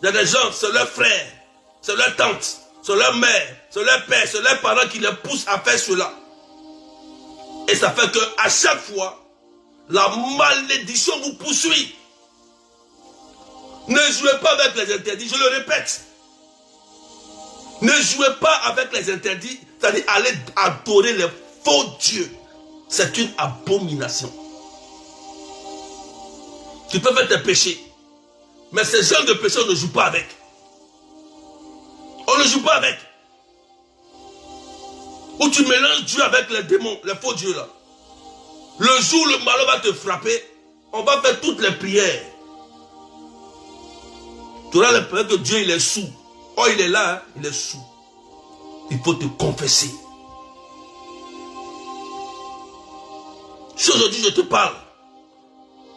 Il y a des gens, c'est leurs frères, c'est leurs tantes, c'est leur mère, c'est leur père, c'est leurs parents qui les poussent à faire cela. Et ça fait qu'à chaque fois, la malédiction vous poursuit. Ne jouez pas avec les interdits, je le répète. Ne jouez pas avec les interdits, c'est-à-dire aller adorer les faux dieux. C'est une abomination. Tu peux faire tes péchés, mais ces genres de péchés, on ne joue pas avec. On ne joue pas avec. Ou tu mélanges Dieu avec les démons, les faux dieux là. Le jour où le malheur va te frapper, on va faire toutes les prières. Tu auras l'impression que Dieu il est sous. Oh, il est là, hein? Il est sous. Il faut te confesser. Si aujourd'hui je te parle,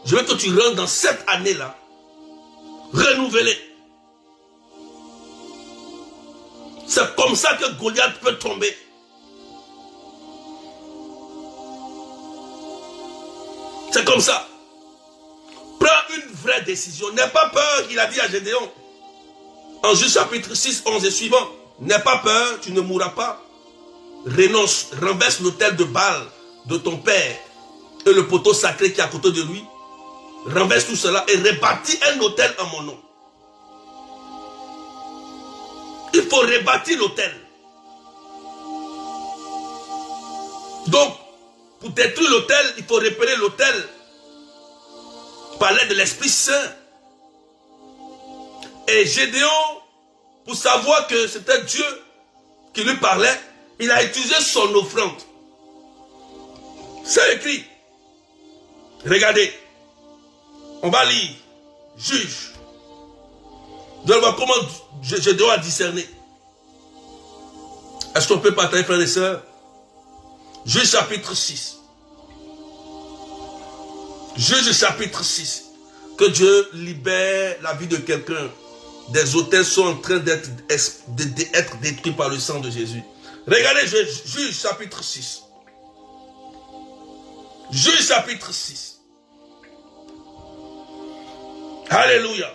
je veux que tu rentres dans cette année-là, renouvelée. C'est comme ça que Goliath peut tomber. C'est comme ça. Prends une vraie décision. N'aie pas peur, il a dit à Gédéon. En Juge chapitre 6, 11 et suivant. N'aie pas peur, tu ne mourras pas. Renonce, renverse l'autel de Baal de ton père et le poteau sacré qui est à côté de lui. Renverse tout cela et rebâtis un autel en mon nom. Il faut rebâtir l'autel. Donc, pour détruire l'autel, il faut repérer l'autel par l'aide de l'Esprit Saint. Et Gédéon, pour savoir que c'était Dieu qui lui parlait, il a utilisé son offrande. C'est écrit. Regardez. On va lire. Juge. Vous allez voir comment Gédéon a discerné. Est-ce qu'on peut partager, frères et sœurs? Juge chapitre 6. Juge chapitre 6. Que Dieu libère la vie de quelqu'un. Des autels sont en train d'être détruits par le sang de Jésus. Regardez, Juge chapitre 6. Juge chapitre 6. Alléluia.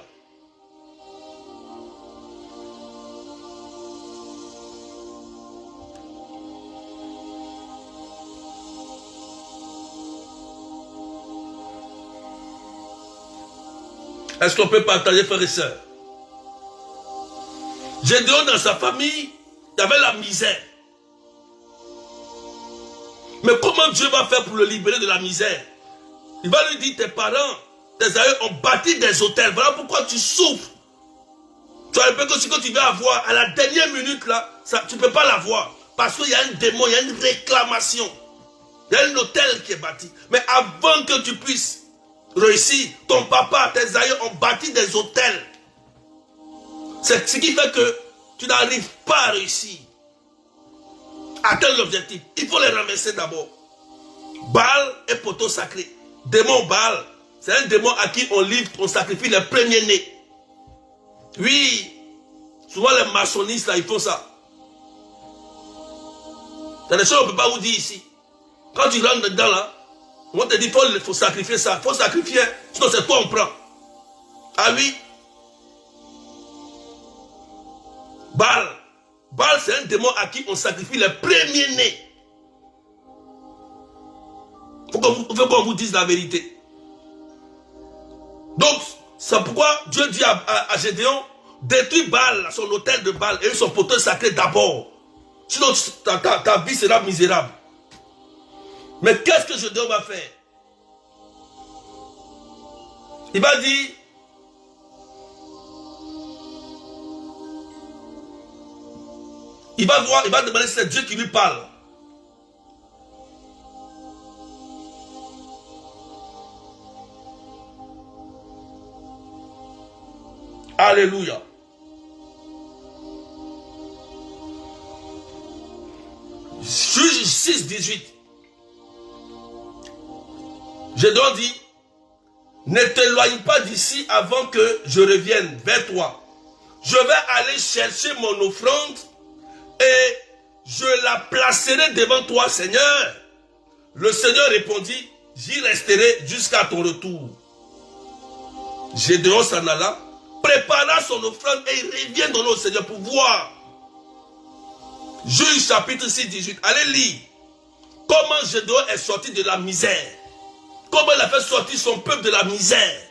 Est-ce qu'on peut partager, frères et sœurs? Gédéon, dans sa famille, il y avait la misère. Mais comment Dieu va faire pour le libérer de la misère? Il va lui dire, tes parents, tes aïeux ont bâti des hôtels. Voilà pourquoi tu souffres. Tu as l'impression que ce que tu vas avoir, à la dernière minute, là, ça, tu ne peux pas l'avoir. Parce qu'il y a un démon, il y a une réclamation. Il y a un hôtel qui est bâti. Mais avant que tu puisses réussir, ton papa, tes aïeux ont bâti des hôtels. C'est ce qui fait que tu n'arrives pas à réussir. Atteindre l'objectif. Il faut les ramasser d'abord. Baal et poteau sacré. Démon Baal, c'est un démon à qui on livre, on sacrifie les premiers-nés. Oui, souvent les maçonnistes là, ils font ça. C'est des choses qu'on ne peut pas vous dire ici. Quand tu rentres dedans là, on te dit il faut sacrifier ça, il faut sacrifier, sinon c'est toi on prend. Ah oui. Baal. Baal, c'est un démon à qui on sacrifie les premiers-nés. Il faut qu'on vous dise la vérité. Donc, c'est pourquoi Dieu dit à Gédéon, détruis Baal, son autel de Baal, et son poteau sacré d'abord. Sinon, ta vie sera misérable. Mais qu'est-ce que Gédéon va faire? Il va dire, il va demander si c'est Dieu qui lui parle. Alléluia. Juge 6, 18. Gédéon dit, ne t'éloigne pas d'ici avant que je revienne vers toi. Je vais aller chercher mon offrande et je la placerai devant toi, Seigneur. Le Seigneur répondit, j'y resterai jusqu'à ton retour. Gédéon s'en alla, prépara son offrande et il revient donner au Seigneur pour voir. Juge chapitre 6, 18. Allez lire. Comment Gédéon est sorti de la misère. Comment il a fait sortir son peuple de la misère.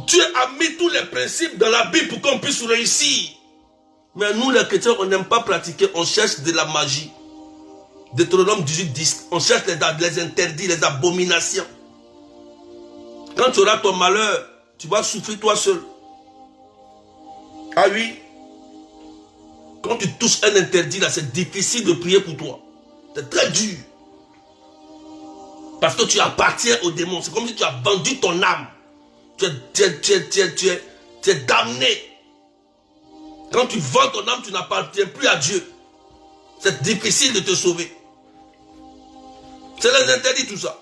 Dieu a mis tous les principes dans la Bible pour qu'on puisse réussir. Mais nous les chrétiens, on n'aime pas pratiquer, on cherche de la magie. Deutéronome 18, 10. On cherche les interdits, les abominations. Quand tu auras ton malheur, tu vas souffrir toi seul. Ah oui. Quand tu touches un interdit là, c'est difficile de prier pour toi. C'est très dur. Parce que tu appartiens au démon. C'est comme si tu as vendu ton âme. Tu es damné. Quand tu vends ton âme, tu n'appartiens plus à Dieu. C'est difficile de te sauver. C'est les interdits tout ça.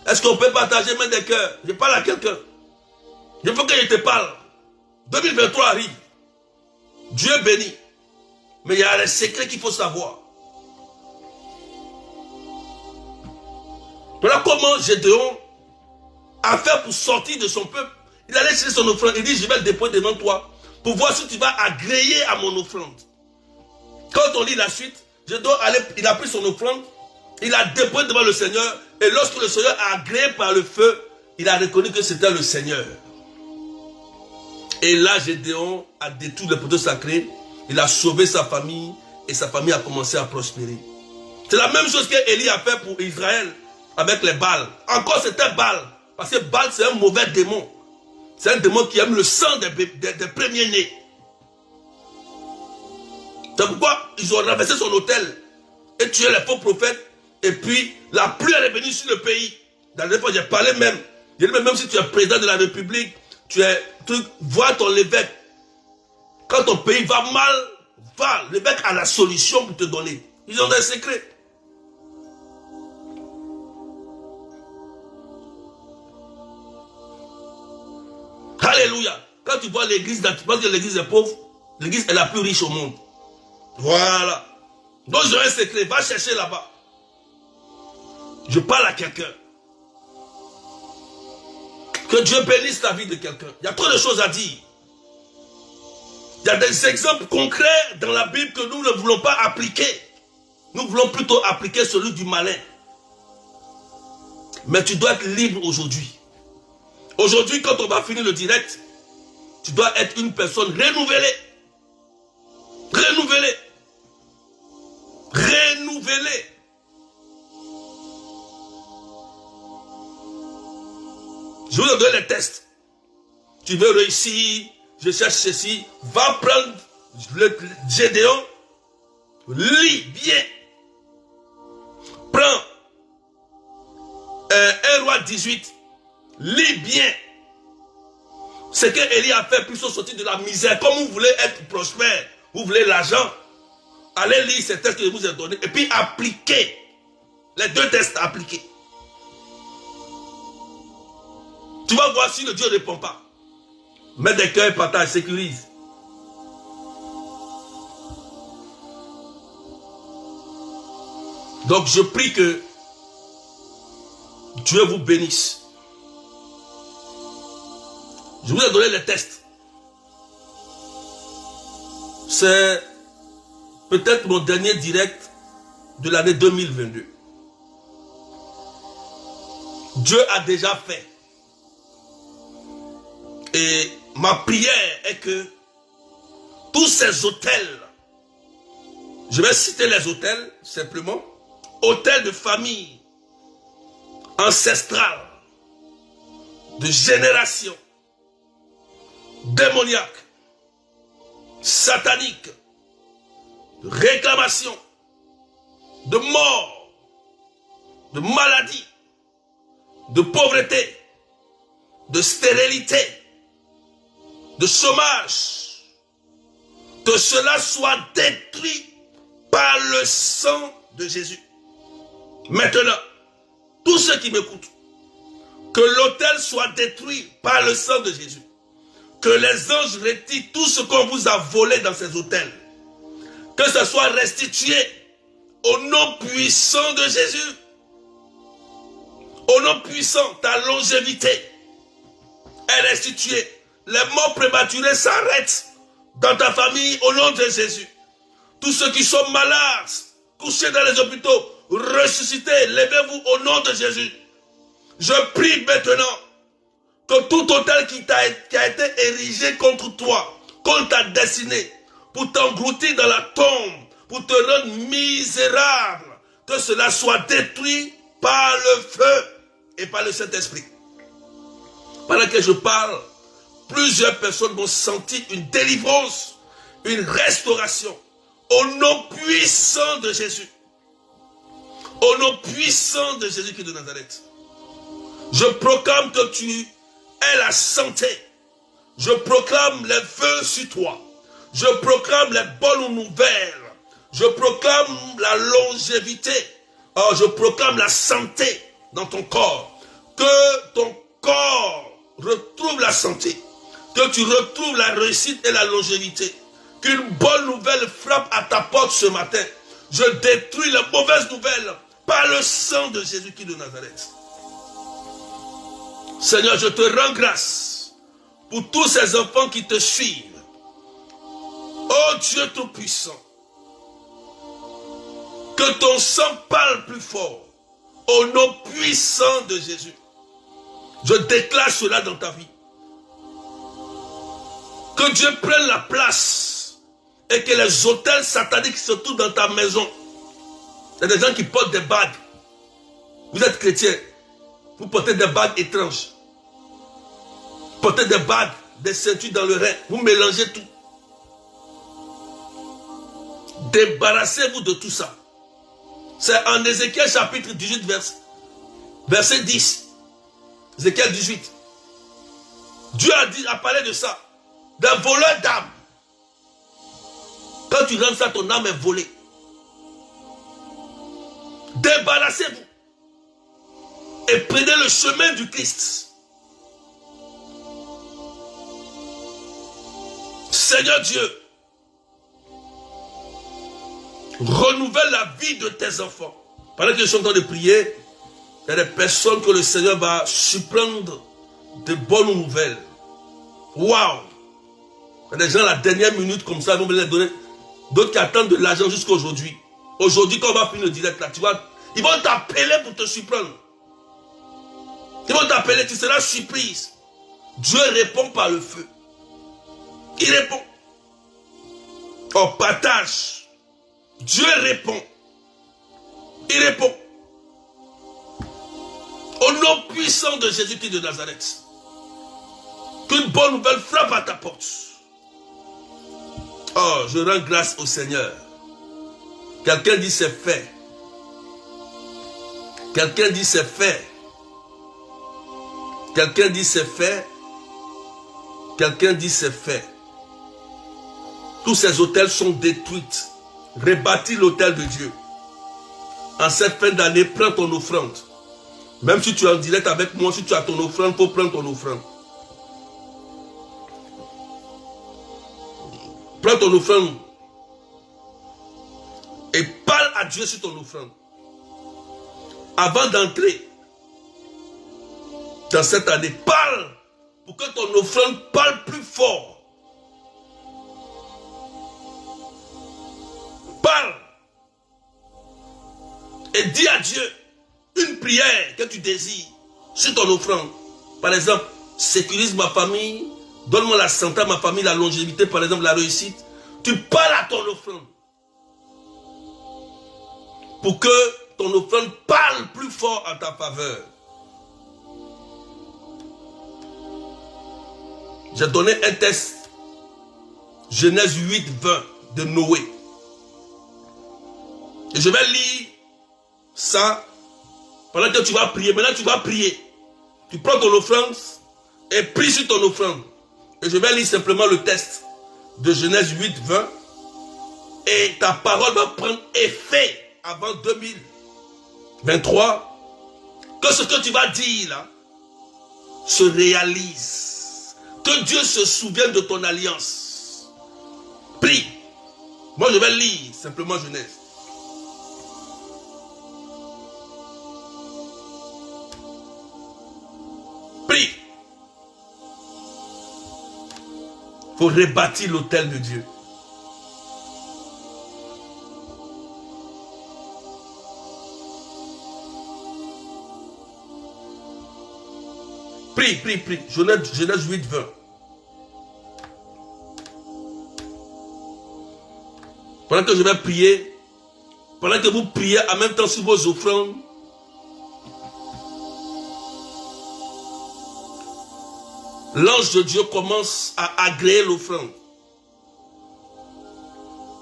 Est-ce qu'on peut partager main des cœurs? Je parle à quelqu'un. Il faut que je te parle. 2023 arrive. Dieu bénit. Mais il y a les secrets qu'il faut savoir. Voilà comment Gédéon a fait pour sortir de son peuple. Il allait chercher son offrande. Il dit, je vais le déposer devant toi pour voir si tu vas agréer à mon offrande. Quand on lit la suite, Gédéon il a pris son offrande, il a déposé devant le Seigneur, et lorsque le Seigneur a agréé par le feu, il a reconnu que c'était le Seigneur. Et là, Gédéon a détruit le poteau sacré, il a sauvé sa famille, et sa famille a commencé à prospérer. C'est la même chose que Élie a fait pour Israël, avec les Baals. Encore c'était Baal, parce que Baal c'est un mauvais démon. C'est un démon qui aime le sang des premiers-nés. C'est pourquoi ils ont renversé son autel et tué les faux prophètes. Et puis la pluie est revenue sur le pays. Dans les fois, j'ai parlé même. J'ai dit même si tu es président de la République, vois ton évêque. Quand ton pays va mal, va. L'évêque a la solution pour te donner. Ils ont des secrets. Alléluia. Quand tu vois l'église, tu penses que l'église est pauvre. L'église est la plus riche au monde. Voilà. Donc j'ai un secret. Va chercher là-bas. Je parle à quelqu'un. Que Dieu bénisse la vie de quelqu'un. Il y a trop de choses à dire. Il y a des exemples concrets dans la Bible que nous ne voulons pas appliquer. Nous voulons plutôt appliquer celui du malin. Mais tu dois être libre aujourd'hui. Aujourd'hui, quand on va finir le direct, tu dois être une personne renouvelée. Renouvelée. Renouvelée. Je vous donne les tests. Tu veux réussir, je cherche ceci. Va prendre le Gédéon. Lis bien. Prends 1 roi 18. Lis bien. Ce que Élie a fait pour sortir de la misère. Comme vous voulez être prospère, vous voulez l'argent. Allez lire ces tests que je vous ai donnés. Et puis appliquez. Les 2 tests appliqués. Tu vas voir si le Dieu ne répond pas. Mets des cœurs, partage, sécurise. Donc je prie que Dieu vous bénisse. Je vous ai donné les tests. C'est peut-être mon dernier direct de l'année 2022. Dieu a déjà fait. Et ma prière est que tous ces hôtels, je vais citer les hôtels simplement, hôtels de famille ancestrale, de génération, démoniaque, satanique, de réclamation, de mort, de maladie, de pauvreté, de stérilité, de chômage, que cela soit détruit par le sang de Jésus. Maintenant, tous ceux qui m'écoutent, que l'autel soit détruit par le sang de Jésus. Que les anges retirent tout ce qu'on vous a volé dans ces hôtels. Que ce soit restitué au nom puissant de Jésus. Au nom puissant, ta longévité est restituée. Les morts prématurés s'arrêtent dans ta famille au nom de Jésus. Tous ceux qui sont malades, couchés dans les hôpitaux, ressuscités, levez-vous au nom de Jésus. Je prie maintenant que tout hôtel qui a été érigé contre toi, contre ta destinée, pour t'engloutir dans la tombe, pour te rendre misérable, que cela soit détruit par le feu et par le Saint-Esprit. Pendant que je parle, plusieurs personnes vont sentir une délivrance, une restauration, au nom puissant de Jésus. Au nom puissant de Jésus qui est de Nazareth. Je proclame que tu es la santé. Je proclame les vœux sur toi. Je proclame les bonnes nouvelles. Je proclame la longévité. Oh, je proclame la santé dans ton corps. Que ton corps retrouve la santé. Que tu retrouves la réussite et la longévité. Qu'une bonne nouvelle frappe à ta porte ce matin. Je détruis les mauvaises nouvelles par le sang de Jésus-Christ de Nazareth. Seigneur, je te rends grâce pour tous ces enfants qui te suivent. Oh Dieu Tout-Puissant, que ton sang parle plus fort au nom puissant de Jésus. Je déclare cela dans ta vie. Que Dieu prenne la place et que les autels sataniques se trouvent dans ta maison. Il y a des gens qui portent des bagues. Vous êtes chrétien. Vous portez des bagues étranges. Portez des bagues, des ceintures dans le rein. Vous mélangez tout. Débarrassez-vous de tout ça. C'est en Ézéchiel chapitre 18, verset 10. Ézéchiel 18. Dieu a parlé de ça. D'un voleur d'âme. Quand tu rentres ça, ton âme est volée. Débarrassez-vous. Et prenez le chemin du Christ. Seigneur Dieu, renouvelle la vie de tes enfants. Pendant que je suis en train de prier, il y a des personnes que le Seigneur va surprendre de bonnes nouvelles. Waouh! Il y a des gens à la dernière minute comme ça, ils vont me les donner. D'autres qui attendent de l'argent jusqu'à aujourd'hui. Aujourd'hui, quand on va finir le direct là, tu vois, ils vont t'appeler pour te surprendre. Ils vont t'appeler, tu seras surprise. Dieu répond par le feu. Il répond. On partage. Dieu répond. Il répond. Au nom puissant de Jésus-Christ de Nazareth. Qu'une bonne nouvelle frappe à ta porte. Oh, je rends grâce au Seigneur. Quelqu'un dit c'est fait. Quelqu'un dit c'est fait. Quelqu'un dit c'est fait. Quelqu'un dit c'est fait. Tous ces hôtels sont détruits. Rebâtis l'hôtel de Dieu. En cette fin d'année, prends ton offrande. Même si tu es en direct avec moi, si tu as ton offrande, il faut prendre ton offrande. Prends ton offrande. Et parle à Dieu sur ton offrande. Avant d'entrer dans cette année, parle pour que ton offrande parle plus fort. Parle. Et dis à Dieu une prière que tu désires sur ton offrande. Par exemple, sécurise ma famille, donne-moi la santé à ma famille, la longévité, par exemple, la réussite. Tu parles à ton offrande. Pour que ton offrande parle plus fort en ta faveur. J'ai donné un test. Genèse 8, 20 de Noé. Et je vais lire ça pendant que tu vas prier. Maintenant tu vas prier. Tu prends ton offrande et prie sur ton offrande. Et je vais lire simplement le test de Genèse 8, 20. Et ta parole va prendre effet avant 2023. Que ce que tu vas dire là se réalise. Que Dieu se souvienne de ton alliance. Prie. Moi je vais lire simplement Genèse. Prie. Il faut rebâtir l'autel de Dieu. Prie, prie, prie. Genèse 8, 20. Pendant que je vais prier, pendant que vous priez en même temps sur vos offrandes, l'ange de Dieu commence à agréer l'offrande.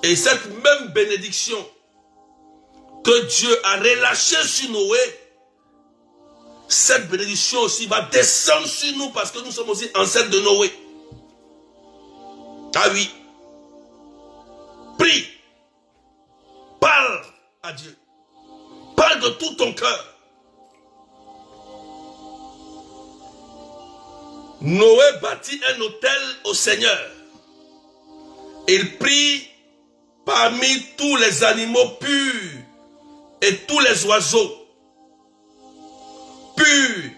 Et cette même bénédiction que Dieu a relâchée sur Noé, cette bénédiction aussi va descendre sur nous parce que nous sommes aussi ancêtres de Noé. Ah oui. Prie. Parle à Dieu. Parle de tout ton cœur. Noé bâtit un autel au Seigneur. Il prit parmi tous les animaux purs et tous les oiseaux purs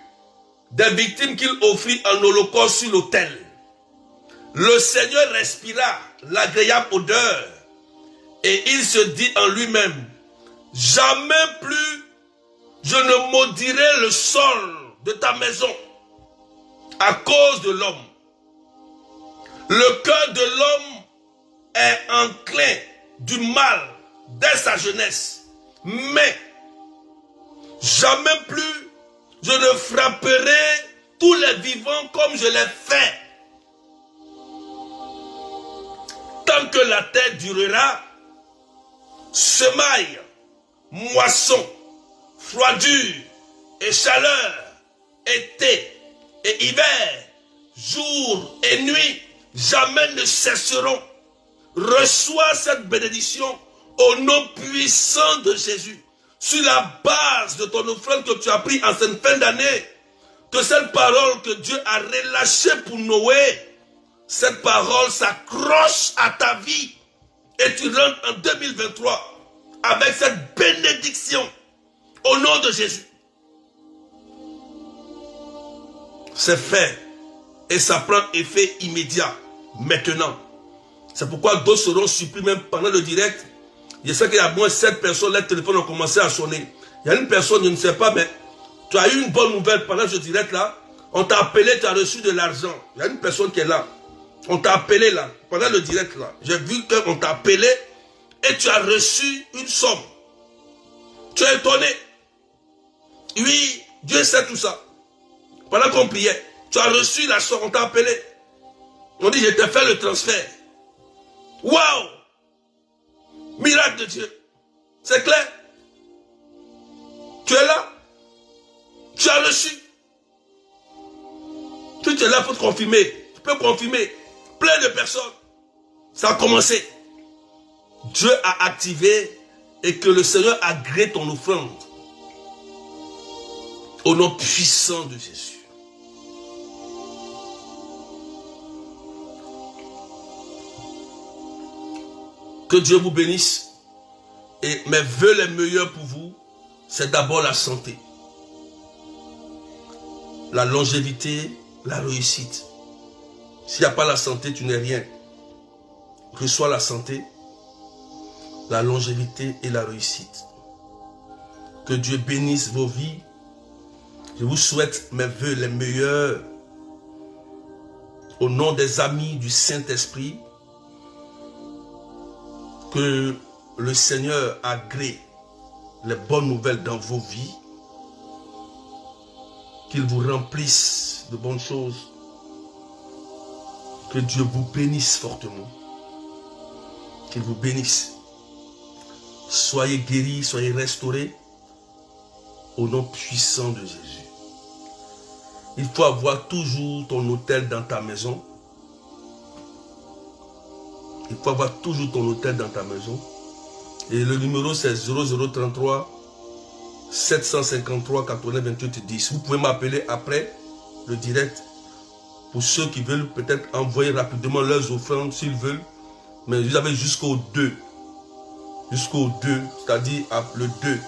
des victimes qu'il offrit en holocauste sur l'autel. Le Seigneur respira l'agréable odeur et il se dit en lui-même, jamais plus je ne maudirai le sol de ta maison à cause de l'homme. Le cœur de l'homme est enclin du mal dès sa jeunesse, mais jamais plus je ne frapperai tous les vivants comme je l'ai fait. Tant que la terre durera, semailles, moissons, froidure et chaleur, été et hiver, jour et nuit, jamais ne cesseront. Reçois cette bénédiction au nom puissant de Jésus. Sur la base de ton offrande que tu as pris en cette fin d'année, que cette parole que Dieu a relâchée pour Noé, cette parole s'accroche à ta vie et tu rentres en 2023 avec cette bénédiction au nom de Jésus. C'est fait et ça prend effet immédiat maintenant. C'est pourquoi d'autres seront surpris même pendant le direct. Je sais qu'il y a moins 7 personnes, les téléphones ont commencé à sonner. Il y a une personne, je ne sais pas, mais tu as eu une bonne nouvelle pendant ce direct là. On t'a appelé, tu as reçu de l'argent. Il y a une personne qui est là. On t'a appelé là, pendant le direct là. J'ai vu qu'on t'a appelé et tu as reçu une somme. Tu es étonné. Oui, Dieu sait tout ça. Pendant qu'on priait, tu as reçu la somme, on t'a appelé. On dit, je t'ai fait le transfert. Waouh! Miracle de Dieu. C'est clair? Tu es là? Tu as reçu? Tu es là pour te confirmer. Tu peux confirmer. Plein de personnes. Ça a commencé. Dieu a activé et que le Seigneur agrée ton offrande. Au nom puissant de Jésus. Que Dieu vous bénisse. Et mes vœux les meilleurs pour vous, c'est d'abord la santé, la longévité la réussite. S'il n'y a pas la santé, tu n'es rien. Reçois la santé, la longévité et la réussite. Que Dieu bénisse vos vies. Je vous souhaite mes vœux les meilleurs. Au nom des amis du Saint-Esprit, que le Seigneur agrée les bonnes nouvelles dans vos vies, qu'il vous remplisse de bonnes choses, que Dieu vous bénisse fortement, qu'il vous bénisse. Soyez guéris, soyez restaurés au nom puissant de Jésus. Il faut avoir toujours ton hôtel dans ta maison. Il faut avoir toujours ton hôtel dans ta maison. Et le numéro c'est 0033 753 80 28 10. Vous pouvez m'appeler après le direct pour ceux qui veulent peut-être envoyer rapidement leurs offrandes s'ils veulent. Mais vous avez jusqu'au 2. Jusqu'au 2, c'est-à-dire le 2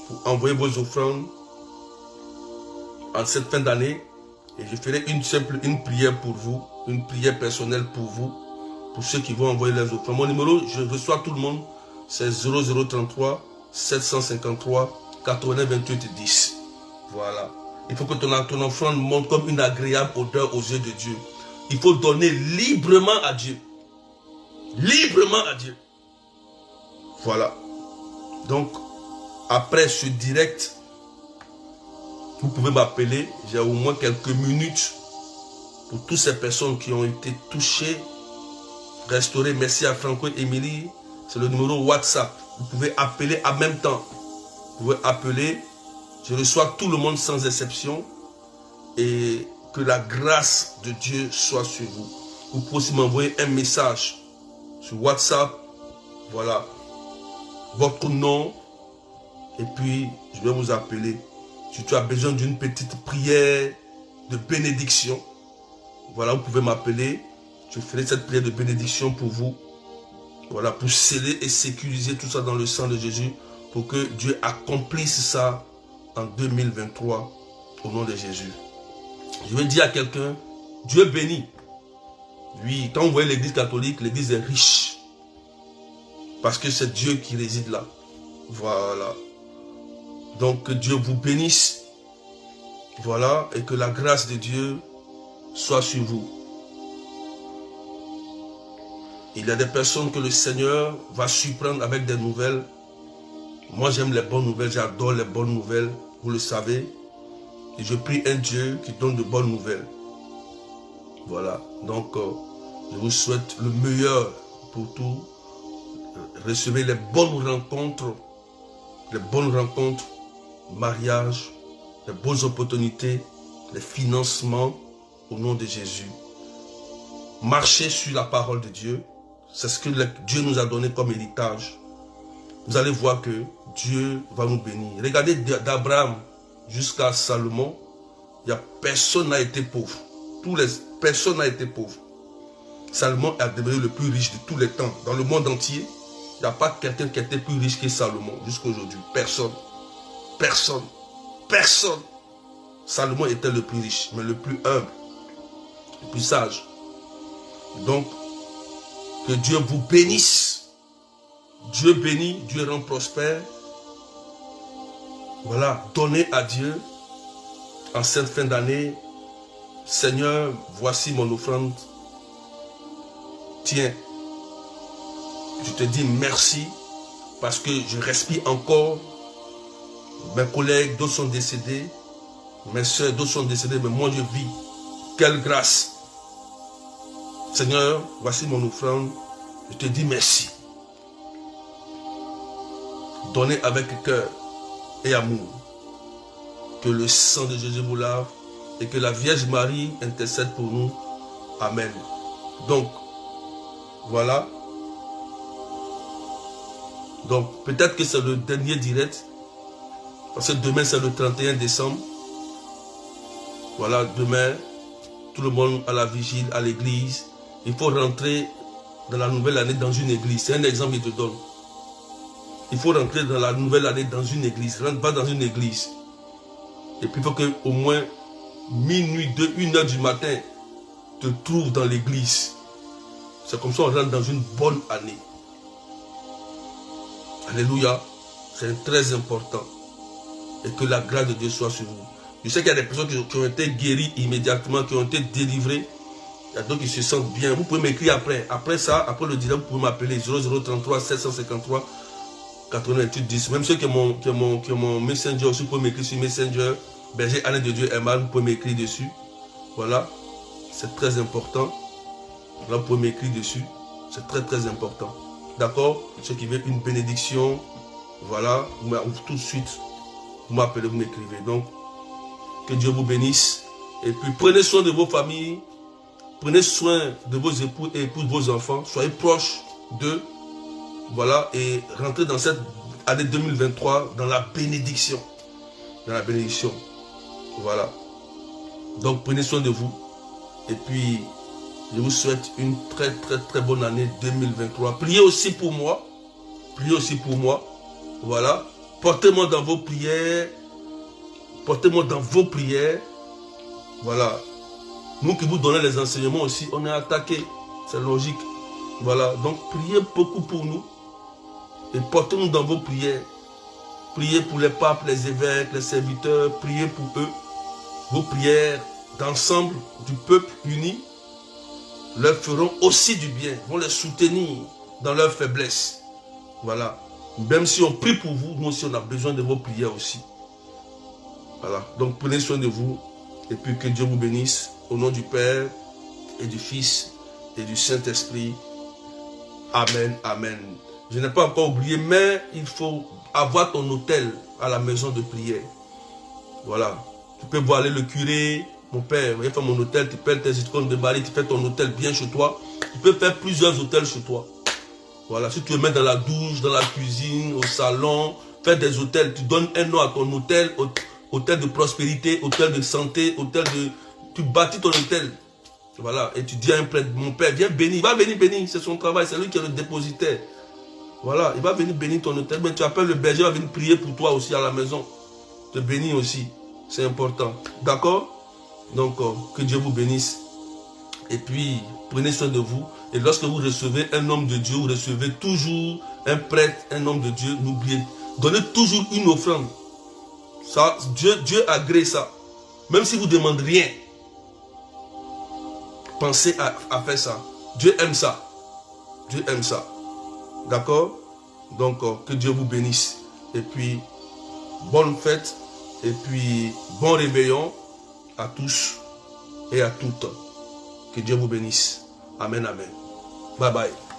pour envoyer vos offrandes en cette fin d'année. Et je ferai une prière pour vous, une prière personnelle pour vous, pour ceux qui vont envoyer leurs offrandes. Mon numéro, je reçois tout le monde, c'est 0033 753 80 28 10. Voilà. Il faut que ton offrande monte comme une agréable odeur aux yeux de Dieu. Il faut donner librement à Dieu. Librement à Dieu. Voilà. Donc, après ce direct, vous pouvez m'appeler. J'ai au moins quelques minutes pour toutes ces personnes qui ont été touchées, restaurées. Merci à Franco et Émilie. C'est le numéro WhatsApp. Vous pouvez appeler en même temps. Vous pouvez appeler. Je reçois tout le monde sans exception. Et que la grâce de Dieu soit sur vous. Vous pouvez aussi m'envoyer un message sur WhatsApp. Voilà. Votre nom. Et puis, je vais vous appeler. Si tu as besoin d'une petite prière de bénédiction, voilà, vous pouvez m'appeler. Je ferai cette prière de bénédiction pour vous. Voilà, pour sceller et sécuriser tout ça dans le sang de Jésus, pour que Dieu accomplisse ça en 2023, au nom de Jésus. Je vais dire à quelqu'un, Dieu bénit. Oui, quand vous voyez l'église catholique, l'église est riche. Parce que c'est Dieu qui réside là. Voilà. Donc que Dieu vous bénisse. Voilà. Et que la grâce de Dieu soit sur vous. Il y a des personnes que le Seigneur va surprendre avec des nouvelles. Moi j'aime les bonnes nouvelles. J'adore les bonnes nouvelles. Vous le savez. Et je prie un Dieu qui donne de bonnes nouvelles. Voilà. Donc je vous souhaite le meilleur pour tout. Recevez les bonnes rencontres. Les bonnes rencontres. Mariage, les bonnes opportunités, les financements au nom de Jésus. Marchez sur la parole de Dieu. C'est ce que Dieu nous a donné comme héritage. Vous allez voir que Dieu va nous bénir. Regardez d'Abraham jusqu'à Salomon. Personne n'a été pauvre. Personne n'a été pauvre. Salomon est devenu le plus riche de tous les temps. Dans le monde entier, il n'y a pas quelqu'un qui était plus riche que Salomon jusqu'à aujourd'hui. Personne. Personne. Personne. Salomon était le plus riche, mais le plus humble, le plus sage. Donc, que Dieu vous bénisse. Dieu bénit, Dieu rend prospère. Voilà, donnez à Dieu en cette fin d'année. Seigneur, voici mon offrande. Tiens, je te dis merci parce que je respire encore. Mes collègues, d'autres sont décédés. Mes soeurs, d'autres sont décédés, mais moi je vis. Quelle grâce. Seigneur, voici mon offrande. Je te dis merci. Donnez avec cœur et amour. Que le sang de Jésus vous lave et que la Vierge Marie intercède pour nous. Amen. Donc, voilà. Donc, peut-être que c'est le dernier direct. Parce que demain, c'est le 31 décembre. Voilà, demain, tout le monde à la vigile, à l'église. Il faut rentrer dans la nouvelle année dans une église. C'est un exemple que je te donne. Il faut rentrer dans la nouvelle année dans une église. Rentre pas dans une église. Et puis il faut qu'au moins minuit, 2, 1 heure du matin, te trouves dans l'église. C'est comme ça qu'on rentre dans une bonne année. Alléluia. C'est très important. Et que la grâce de Dieu soit sur vous. Je sais qu'il y a des personnes qui ont été guéries immédiatement, qui ont été délivrées. Il y a d'autres qui se sentent bien. Vous pouvez m'écrire après. Après ça, après le direct, vous pouvez m'appeler 0033 753 88 10. Même ceux qui ont mon Messenger aussi, vous pouvez m'écrire sur Messenger. Berger Année de Dieu Emma, vous pouvez m'écrire dessus. Voilà. C'est très important. Là, vous pouvez m'écrire dessus. C'est très très important. D'accord? Ceux qui veulent une bénédiction, voilà, tout de suite, vous m'appelez, vous m'écrivez. Donc, que Dieu vous bénisse. Et puis, prenez soin de vos familles. Prenez soin de vos époux et épouses, vos enfants. Soyez proches d'eux. Voilà. Et rentrez dans cette année 2023 dans la bénédiction. Dans la bénédiction. Voilà. Donc, prenez soin de vous. Et puis, je vous souhaite une très, très, très bonne année 2023. Priez aussi pour moi. Priez aussi pour moi. Voilà. Portez-moi dans vos prières. Portez-moi dans vos prières. Voilà. Nous qui vous donnons les enseignements aussi, on est attaqué. C'est logique. Voilà. Donc, priez beaucoup pour nous. Et portez-nous dans vos prières. Priez pour les papes, les évêques, les serviteurs. Priez pour eux. Vos prières d'ensemble du peuple uni leur feront aussi du bien. Vont les soutenir dans leur faiblesse. Voilà. Même si on prie pour vous, nous aussi on a besoin de vos prières aussi. Voilà. Donc prenez soin de vous. Et puis que Dieu vous bénisse. Au nom du Père et du Fils et du Saint-Esprit. Amen. Amen. Je n'ai pas encore oublié, mais il faut avoir ton autel à la maison de prière. Voilà. Tu peux voir aller le curé. Mon père, il fait mon hôtel, tu paies tes icônes de Marie, tu fais ton hôtel bien chez toi. Tu peux faire plusieurs hôtels chez toi. Voilà, si tu le mets dans la douche, dans la cuisine, au salon, fais des hôtels. Tu donnes un nom à ton hôtel, hôtel de prospérité, hôtel de santé, hôtel de... Tu bâtis ton hôtel. Voilà, et tu dis à un prêtre, mon père, viens bénir. Il va venir bénir, c'est son travail, c'est lui qui est le dépositaire. Voilà, il va venir bénir ton hôtel. Mais tu appelles le berger, il va venir prier pour toi aussi à la maison. Te bénir aussi, c'est important. D'accord? Donc, que Dieu vous bénisse. Et puis, prenez soin de vous. Et lorsque vous recevez un homme de Dieu, vous recevez toujours un prêtre, un homme de Dieu. N'oubliez, donnez toujours une offrande. Ça, Dieu agrée ça. Même si vous ne demandez rien, pensez à faire ça. Dieu aime ça. Dieu aime ça. D'accord? Donc, que Dieu vous bénisse. Et puis, bonne fête. Et puis, bon réveillon à tous et à toutes. Que Dieu vous bénisse. Amen, amen. Bye bye.